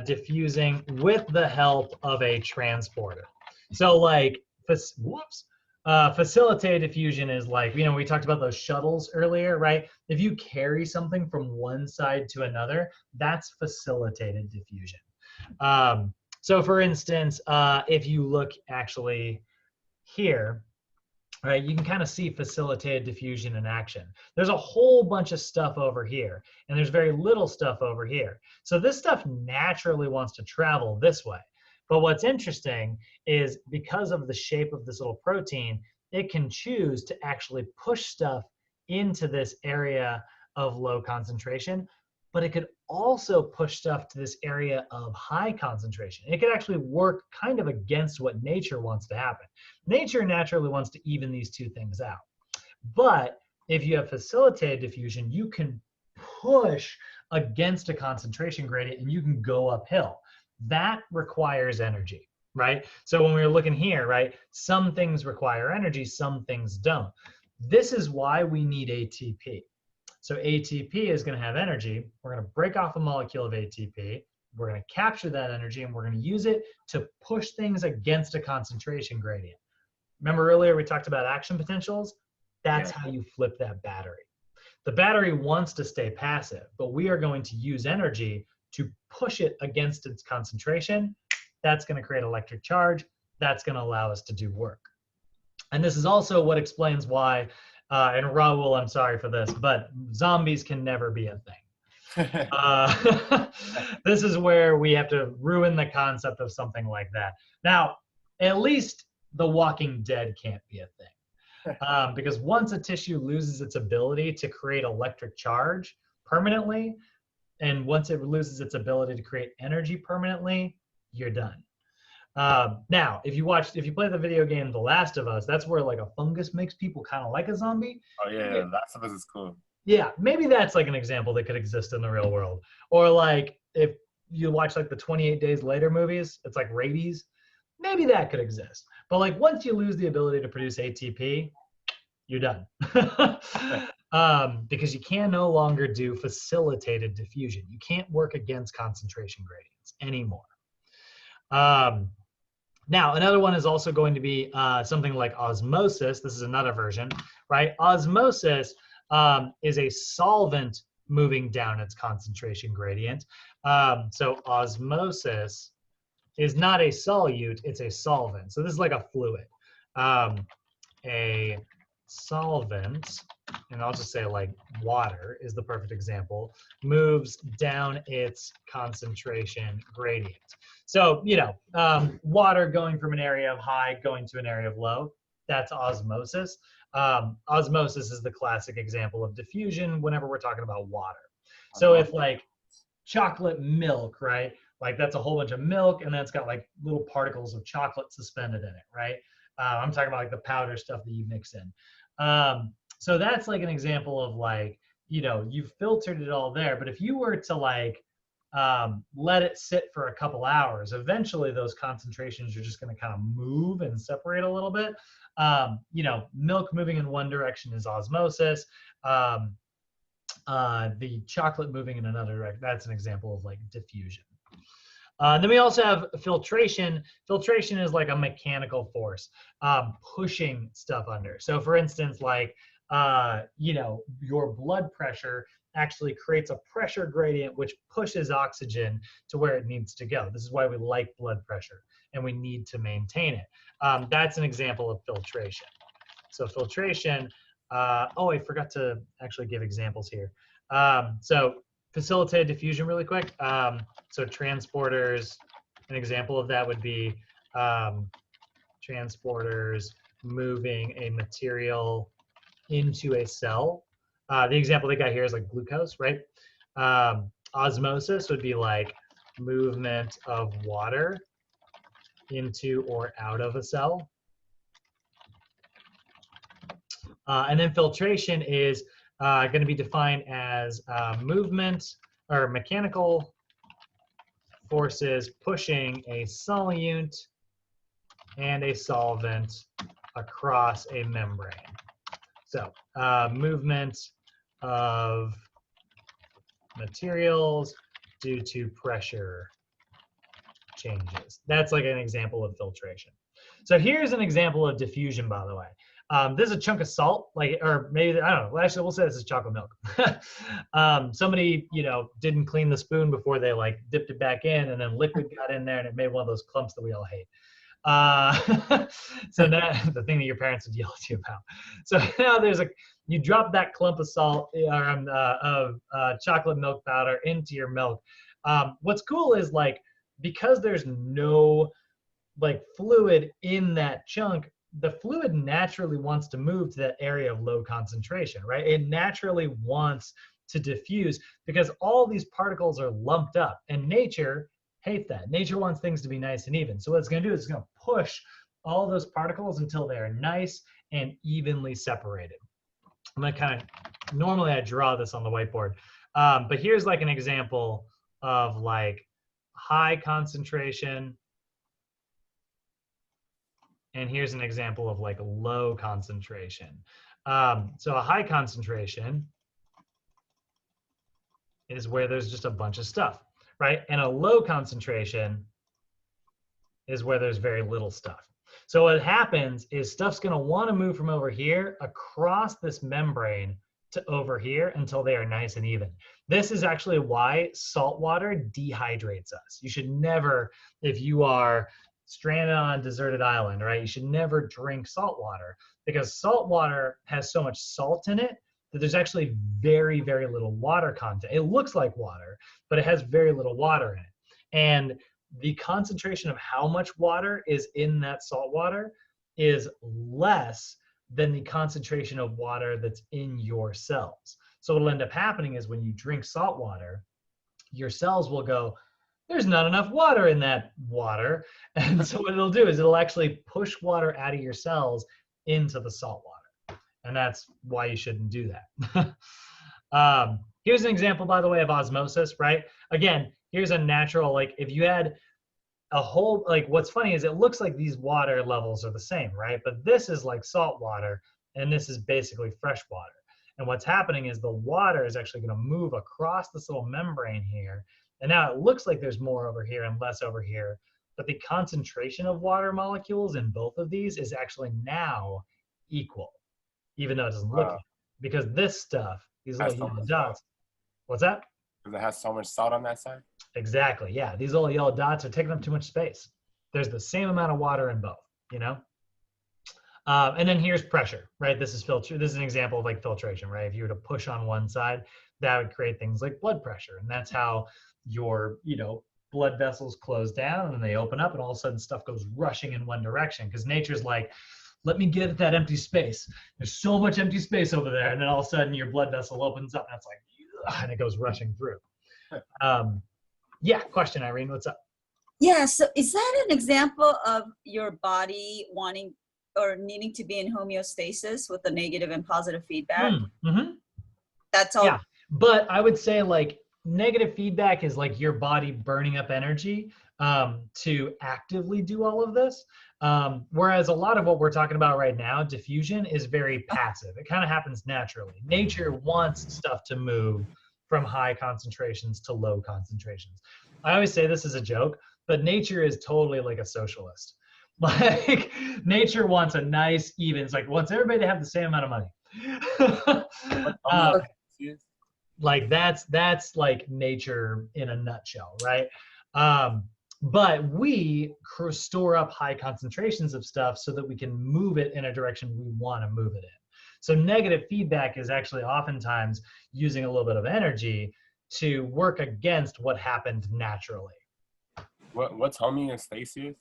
diffusing with the help of a transporter. So like, facilitated diffusion is like, you know, we talked about those shuttles earlier, right? If you carry something from one side to another, that's facilitated diffusion. So for instance, if you look actually here, right, you can kind of see facilitated diffusion in action. There's a whole bunch of stuff over here, and there's very little stuff over here. So this stuff naturally wants to travel this way. But what's interesting is because of the shape of this little protein, it can choose to actually push stuff into this area of low concentration, but it could also push stuff to this area of high concentration. It could actually work kind of against what nature wants to happen. Nature naturally wants to even these two things out. But if you have facilitated diffusion, you can push against a concentration gradient and you can go uphill. That requires energy, right? So when we were looking here, right, some things require energy, some things don't. This is why we need ATP. So ATP is going to have energy. We're going to break off a molecule of ATP. We're going to capture that energy, and we're going to use it to push things against a concentration gradient. Remember earlier we talked about action potentials? That's how you flip that battery. The battery wants to stay passive, but we are going to use energy to push it against its concentration. That's going to create electric charge. That's going to allow us to do work. And this is also what explains why, and Raul, I'm sorry for this, but zombies can never be a thing. This is where we have to ruin the concept of something like that. Now, at least The Walking Dead can't be a thing. Because once a tissue loses its ability to create electric charge permanently, and once it loses its ability to create energy permanently, you're done. Now, if you play the video game The Last of Us, that's where like a fungus makes people kind of like a zombie. Oh yeah, Last of Us is cool. Yeah, maybe that's like an example that could exist in the real world. Or like if you watch like the 28 Days Later movies, it's like rabies. Maybe that could exist. But like once you lose the ability to produce ATP, you're done. Because you can no longer do facilitated diffusion. You can't work against concentration gradients anymore. Now, another one is also going to be something like osmosis. This is another version, right? Osmosis is a solvent moving down its concentration gradient. So osmosis is not a solute, it's a solvent. So this is like a fluid. A solvent, and I'll just say like water is the perfect example, moves down its concentration gradient. So, you know, water going from an area of high going to an area of low, that's osmosis. Osmosis is the classic example of diffusion whenever we're talking about water. So if like chocolate milk, right? Like that's a whole bunch of milk and then it's got like little particles of chocolate suspended in it, right? I'm talking about like the powder stuff that you mix in. So that's like an example of like, you know, you filtered it all there, but if you were to like let it sit for a couple hours, eventually those concentrations are just going to kind of move and separate a little bit. You know, milk moving in one direction is osmosis. The chocolate moving in another direction, that's an example of like diffusion. Then we also have filtration. Filtration is like a mechanical force pushing stuff under. So for instance, like, you know, your blood pressure actually creates a pressure gradient which pushes oxygen to where it needs to go. This is why we like blood pressure and we need to maintain it. That's an example of filtration. So filtration, oh, I forgot to actually give examples here. So facilitated diffusion really quick. So transporters, an example of that would be transporters moving a material into a cell. The example they got here is like glucose, right? Osmosis would be like movement of water into or out of a cell. And then filtration is going to be defined as movement or mechanical forces pushing a solute and a solvent across a membrane. So movement of materials due to pressure changes. That's like an example of filtration. So here's an example of diffusion, by the way. This is a chunk of salt, like, or maybe, I don't know. Well, actually, we'll say this is chocolate milk. Somebody, you know, didn't clean the spoon before they like dipped it back in, and then liquid got in there, and it made one of those clumps that we all hate. So now the thing that your parents would yell at you about. So now there's you drop that clump of salt of chocolate milk powder into your milk. What's cool is like, because there's no like fluid in that chunk, the fluid naturally wants to move to that area of low concentration, right? It naturally wants to diffuse because all these particles are lumped up, and nature hates that. Nature wants things to be nice and even. So what it's going to do is it's going to push all those particles until they're nice and evenly separated. I'm going to kind of, normally I draw this on the whiteboard, but here's like an example of like high concentration. And here's an example of like low concentration. So a high concentration is where there's just a bunch of stuff, right? And a low concentration is where there's very little stuff. So what happens is stuff's gonna wanna move from over here across this membrane to over here until they are nice and even. This is actually why salt water dehydrates us. You should never, if you are stranded on a deserted island, right? You should never drink salt water because salt water has so much salt in it that there's actually very, very little water content. It looks like water, but it has very little water in it. And the concentration of how much water is in that salt water is less than the concentration of water that's in your cells. So what'll end up happening is when you drink salt water, your cells will go, there's not enough water in that water. And so what it'll do is it'll actually push water out of your cells into the salt water. And that's why you shouldn't do that. Here's an example, by the way, of osmosis, right? Again, here's a natural, like if you had a whole, like what's funny is it looks like these water levels are the same, right? But this is like salt water and this is basically fresh water. And what's happening is the water is actually gonna move across this little membrane here. And now it looks like there's more over here and less over here, but the concentration of water molecules in both of these is actually now equal, even though it doesn't look like it. Because this stuff, these little yellow dots, what's that? Because it has so much salt on that side? Exactly, yeah. These little yellow dots are taking up too much space. There's the same amount of water in both, you know? And then here's pressure, right? This is filter. This is an example of like filtration, right? If you were to push on one side, that would create things like blood pressure. And that's how your, you know, blood vessels close down and they open up and all of a sudden stuff goes rushing in one direction because nature's like, let me get at that empty space. There's so much empty space over there. And then all of a sudden your blood vessel opens up and it's like, ugh, and it goes rushing through. Yeah, question, Irene, what's up? Yeah, so is that an example of your body wanting or needing to be in homeostasis with the negative and positive feedback? Mm-hmm. That's all. Yeah, but I would say like negative feedback is like your body burning up energy to actively do all of this. Whereas a lot of what we're talking about right now, diffusion, is very passive. It kind of happens naturally. Nature wants stuff to move from high concentrations to low concentrations. I always say this as a joke, but nature is totally like a socialist. Like nature wants a nice, even, it's like wants everybody to have the same amount of money. Like that's like nature in a nutshell, right? But we store up high concentrations of stuff so that we can move it in a direction we want to move it in. So negative feedback is actually oftentimes using a little bit of energy to work against what happened naturally. What's homeostasis?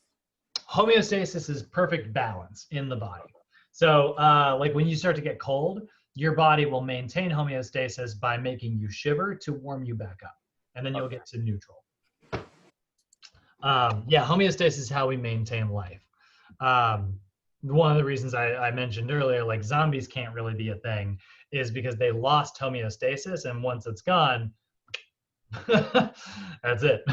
Homeostasis is perfect balance in the body. So like when you start to get cold, your body will maintain homeostasis by making you shiver to warm you back up. And then you'll get to neutral. Yeah, homeostasis is how we maintain life. One of the reasons I mentioned earlier, like zombies can't really be a thing, is because they lost homeostasis, and once it's gone, that's it.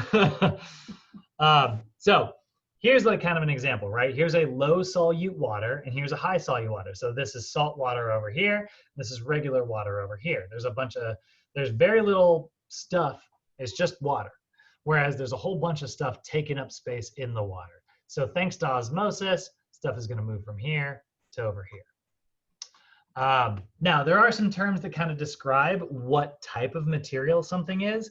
So here's like kind of an example, right? Here's a low solute water, and here's a high solute water. So this is salt water over here. This is regular water over here. There's very little stuff. It's just water. Whereas there's a whole bunch of stuff taking up space in the water. So thanks to osmosis, stuff is going to move from here to over here. Now, there are some terms that kind of describe what type of material something is.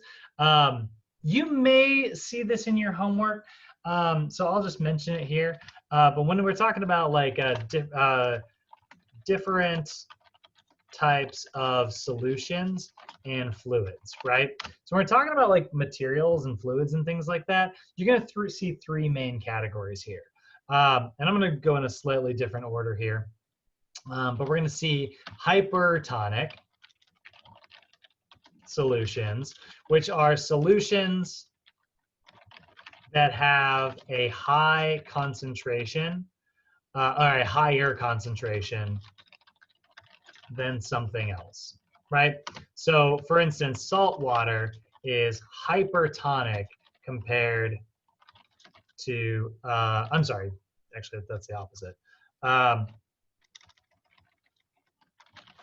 You may see this in your homework, so I'll just mention it here. But when we're talking about like different types of solutions and fluids, right? So when we're talking about like materials and fluids and things like that, you're going to see three main categories here. And I'm going to go in a slightly different order here. But we're going to see hypertonic solutions, which are solutions that have a high concentration, or a higher concentration than something else, right? So for instance, salt water is hypertonic compared to, I'm sorry, actually that's the opposite.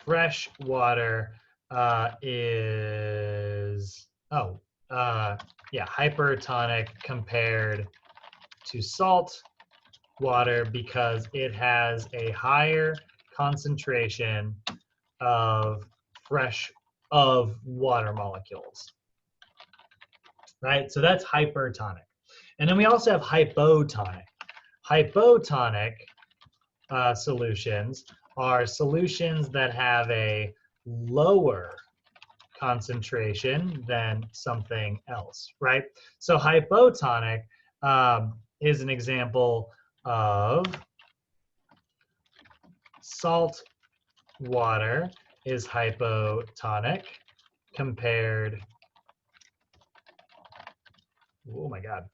Fresh water is, hypertonic compared to salt water because it has a higher concentration of water molecules, right? So that's hypertonic. And then we also have hypotonic. Hypotonic solutions are solutions that have a lower concentration than something else, right? So hypotonic is an example of salt water is hypotonic compared, oh my God,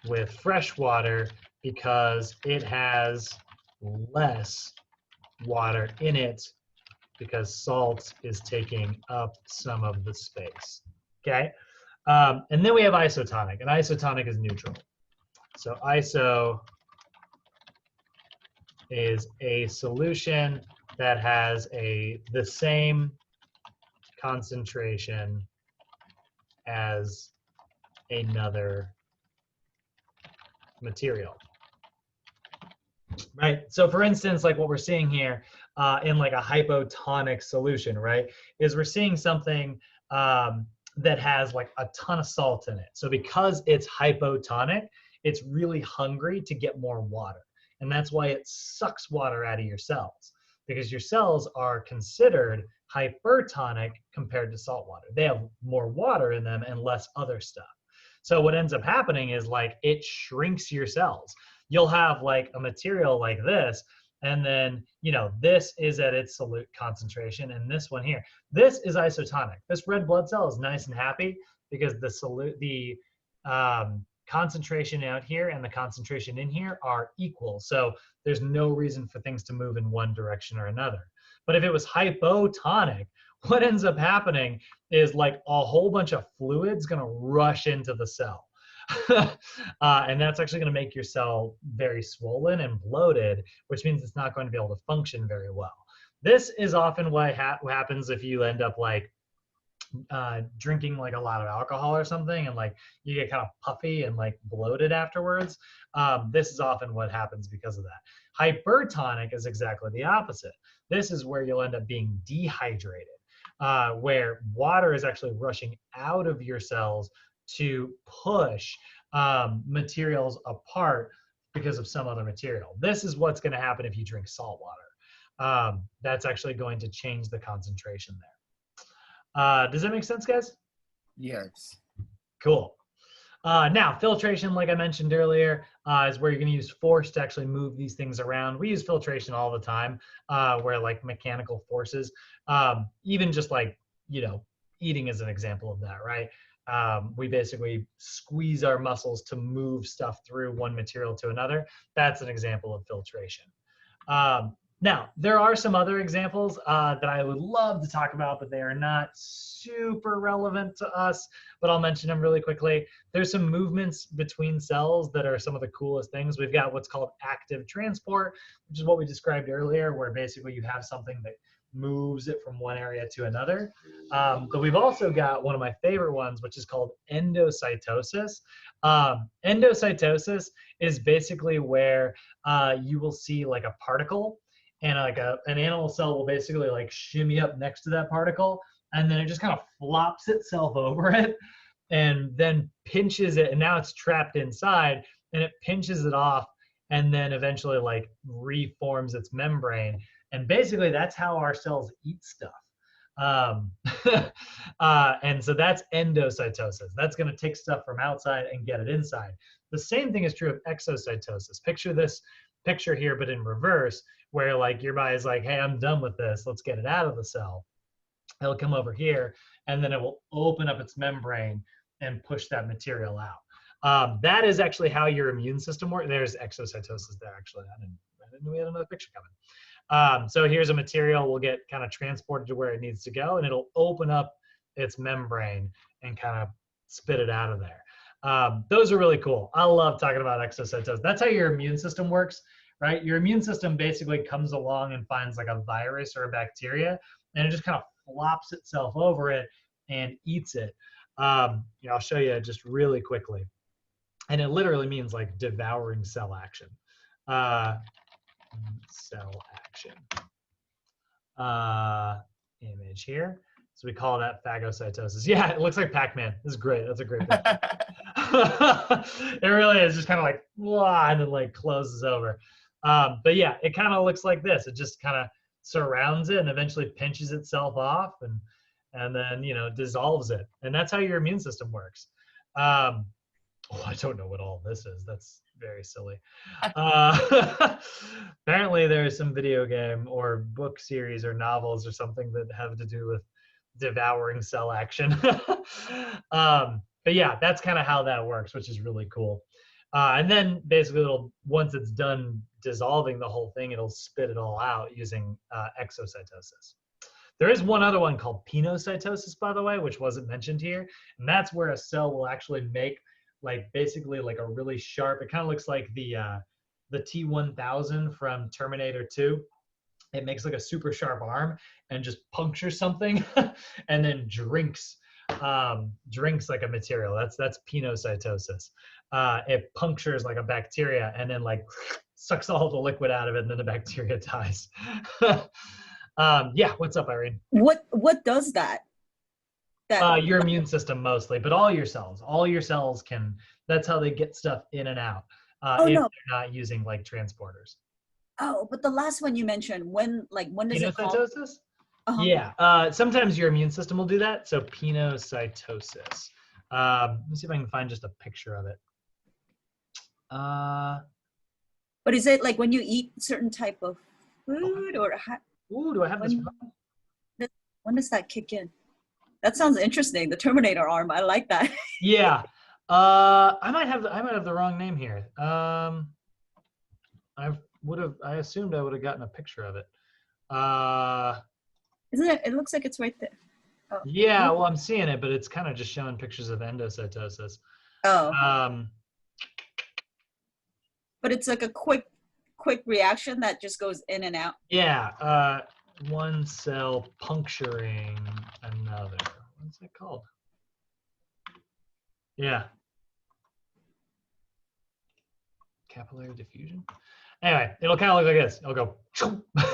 with fresh water because it has less water in it because salt is taking up some of the space, okay? And then we have isotonic, and isotonic is neutral. So iso is a solution that has the same concentration as another material. Right. So for instance, like what we're seeing here in like a hypotonic solution, right, is we're seeing something that has like a ton of salt in it. So because it's hypotonic, it's really hungry to get more water. And that's why it sucks water out of your cells, because your cells are considered hypertonic compared to salt water. They have more water in them and less other stuff. So what ends up happening is like it shrinks your cells. You'll have like a material like this, and then, you know, this is at its solute concentration, and this one here, this is isotonic. This red blood cell is nice and happy because the concentration out here and the concentration in here are equal. So there's no reason for things to move in one direction or another. But if it was hypotonic, what ends up happening is like a whole bunch of fluid's gonna rush into the cell. And that's actually going to make your cell very swollen and bloated, which means it's not going to be able to function very well. This is often what happens if you end up like drinking like a lot of alcohol or something, and like you get kind of puffy and like bloated afterwards. This is often what happens because of that. Hypertonic is exactly the opposite. This is where you'll end up being dehydrated. where water is actually rushing out of your cells to push materials apart because of some other material. This is what's going to happen if you drink salt water. That's actually going to change the concentration there. Does that make sense, guys? Yes. Cool. Now, filtration, like I mentioned earlier, is where you're going to use force to actually move these things around. We use filtration all the time, where like mechanical forces, even just like, you know, eating is an example of that, right? We basically squeeze our muscles to move stuff through one material to another. That's an example of filtration. Now, there are some other examples that I would love to talk about, but they are not super relevant to us, but I'll mention them really quickly. There's some movements between cells that are some of the coolest things. We've got what's called active transport, which is what we described earlier, where basically you have something that moves it from one area to another. But we've also got one of my favorite ones, which is called endocytosis. Endocytosis is basically where you will see like a particle, and like an animal cell will basically like shimmy up next to that particle, and then it just kind of flops itself over it and then pinches it, and now it's trapped inside, and it pinches it off and then eventually like reforms its membrane. And basically that's how our cells eat stuff. And so that's endocytosis. That's going to take stuff from outside and get it inside. The same thing is true of exocytosis. Picture this picture here, but in reverse, where like your body's like, hey, I'm done with this. Let's get it out of the cell. It'll come over here, and then it will open up its membrane and push that material out. That is actually how your immune system works. There's exocytosis there, actually. I didn't know we had another picture coming. So here's a material will get kind of transported to where it needs to go, and it'll open up its membrane and kind of spit it out of there. Those are really cool. I love talking about exocytosis. That's how your immune system works, right? Your immune system basically comes along and finds like a virus or a bacteria, and it just kind of flops itself over it and eats it. I'll show you just really quickly. And it literally means like devouring cell action. Cell action. Image here. So we call that phagocytosis. Yeah, it looks like Pac-Man. This is great. That's a great picture. It really is just kind of like, blah, and then like closes over. But yeah, it kind of looks like this. It just kind of surrounds it and eventually pinches itself off and then, you know, dissolves it. And that's how your immune system works. I don't know what all this is. That's very silly. Apparently there's some video game or book series or novels or something that have to do with devouring cell action. But yeah, that's kind of how that works, which is really cool. And then basically once it's done dissolving the whole thing, it'll spit it all out using exocytosis. There is one other one called pinocytosis, by the way, which wasn't mentioned here. And that's where a cell will actually make like basically like a really sharp, it kind of looks like the T-1000 from Terminator 2. It makes like a super sharp arm and just punctures something and then drinks like a material. That's pinocytosis. It punctures like a bacteria and then like sucks all the liquid out of it, and then the bacteria dies. Yeah, what's up, Irene? What does that? Your immune system mostly, but all your cells can, that's how they get stuff in and out if they're not using like transporters. Oh, but the last one you mentioned, when does it call? Pinocytosis? Yeah, sometimes your immune system will do that. So pinocytosis. Let me see if I can find just a picture of it. But is it like when you eat certain type of food or? Ooh, do I have this wrong? When does that kick in? That sounds interesting. The Terminator arm. I like that. Yeah. I might have the wrong name here. I assumed I would have gotten a picture of it. Isn't it? It looks like it's right there. Oh. Yeah, well, I'm seeing it, but it's kind of just showing pictures of endocytosis. Oh. But it's like a quick reaction that just goes in and out. Yeah. One cell puncturing another. What's that called? Yeah. Capillary diffusion. Anyway, it'll kind of look like this. It'll go,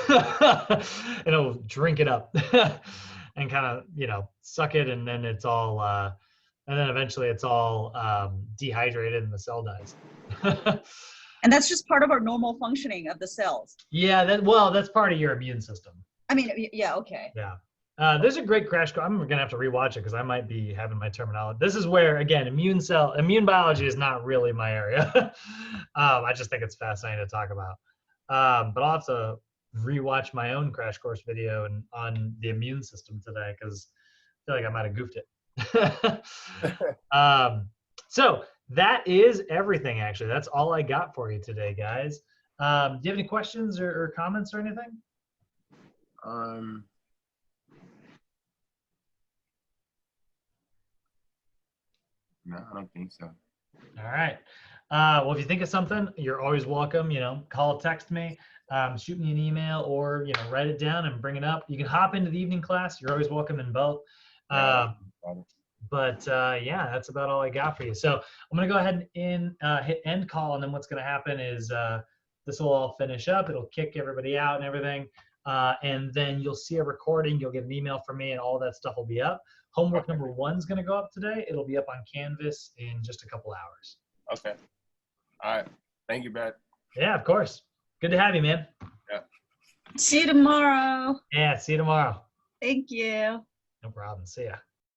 and it'll drink it up. and kind of, suck it, and then it's all, and then eventually it's all dehydrated and the cell dies. And that's just part of our normal functioning of the cells. Yeah, that's part of your immune system. I mean, yeah, okay. Yeah. There's a great crash course. I'm gonna have to rewatch it because I might be having my terminology. This is where, again, immune biology is not really my area. I just think it's fascinating to talk about. But I'll have to rewatch my own crash course video on the immune system today because I feel like I might have goofed it. So that is everything, actually. That's all I got for you today, guys. Do you have any questions or comments or anything? No, I don't think so. All right. Well, if you think of something, you're always welcome. Call, text me, shoot me an email, or write it down and bring it up. You can hop into the evening class. You're always welcome in both. But yeah, that's about all I got for you. So I'm gonna go ahead and hit end call, and then what's gonna happen is this will all finish up. It'll kick everybody out and everything, and then you'll see a recording. You'll get an email from me, and all that stuff will be up. Homework number 1 is gonna go up today. It'll be up on Canvas in just a couple hours. Okay. All right. Thank you, Brad. Yeah, of course. Good to have you, man. Yeah. See you tomorrow. Yeah, see you tomorrow. Thank you. No problem. See ya.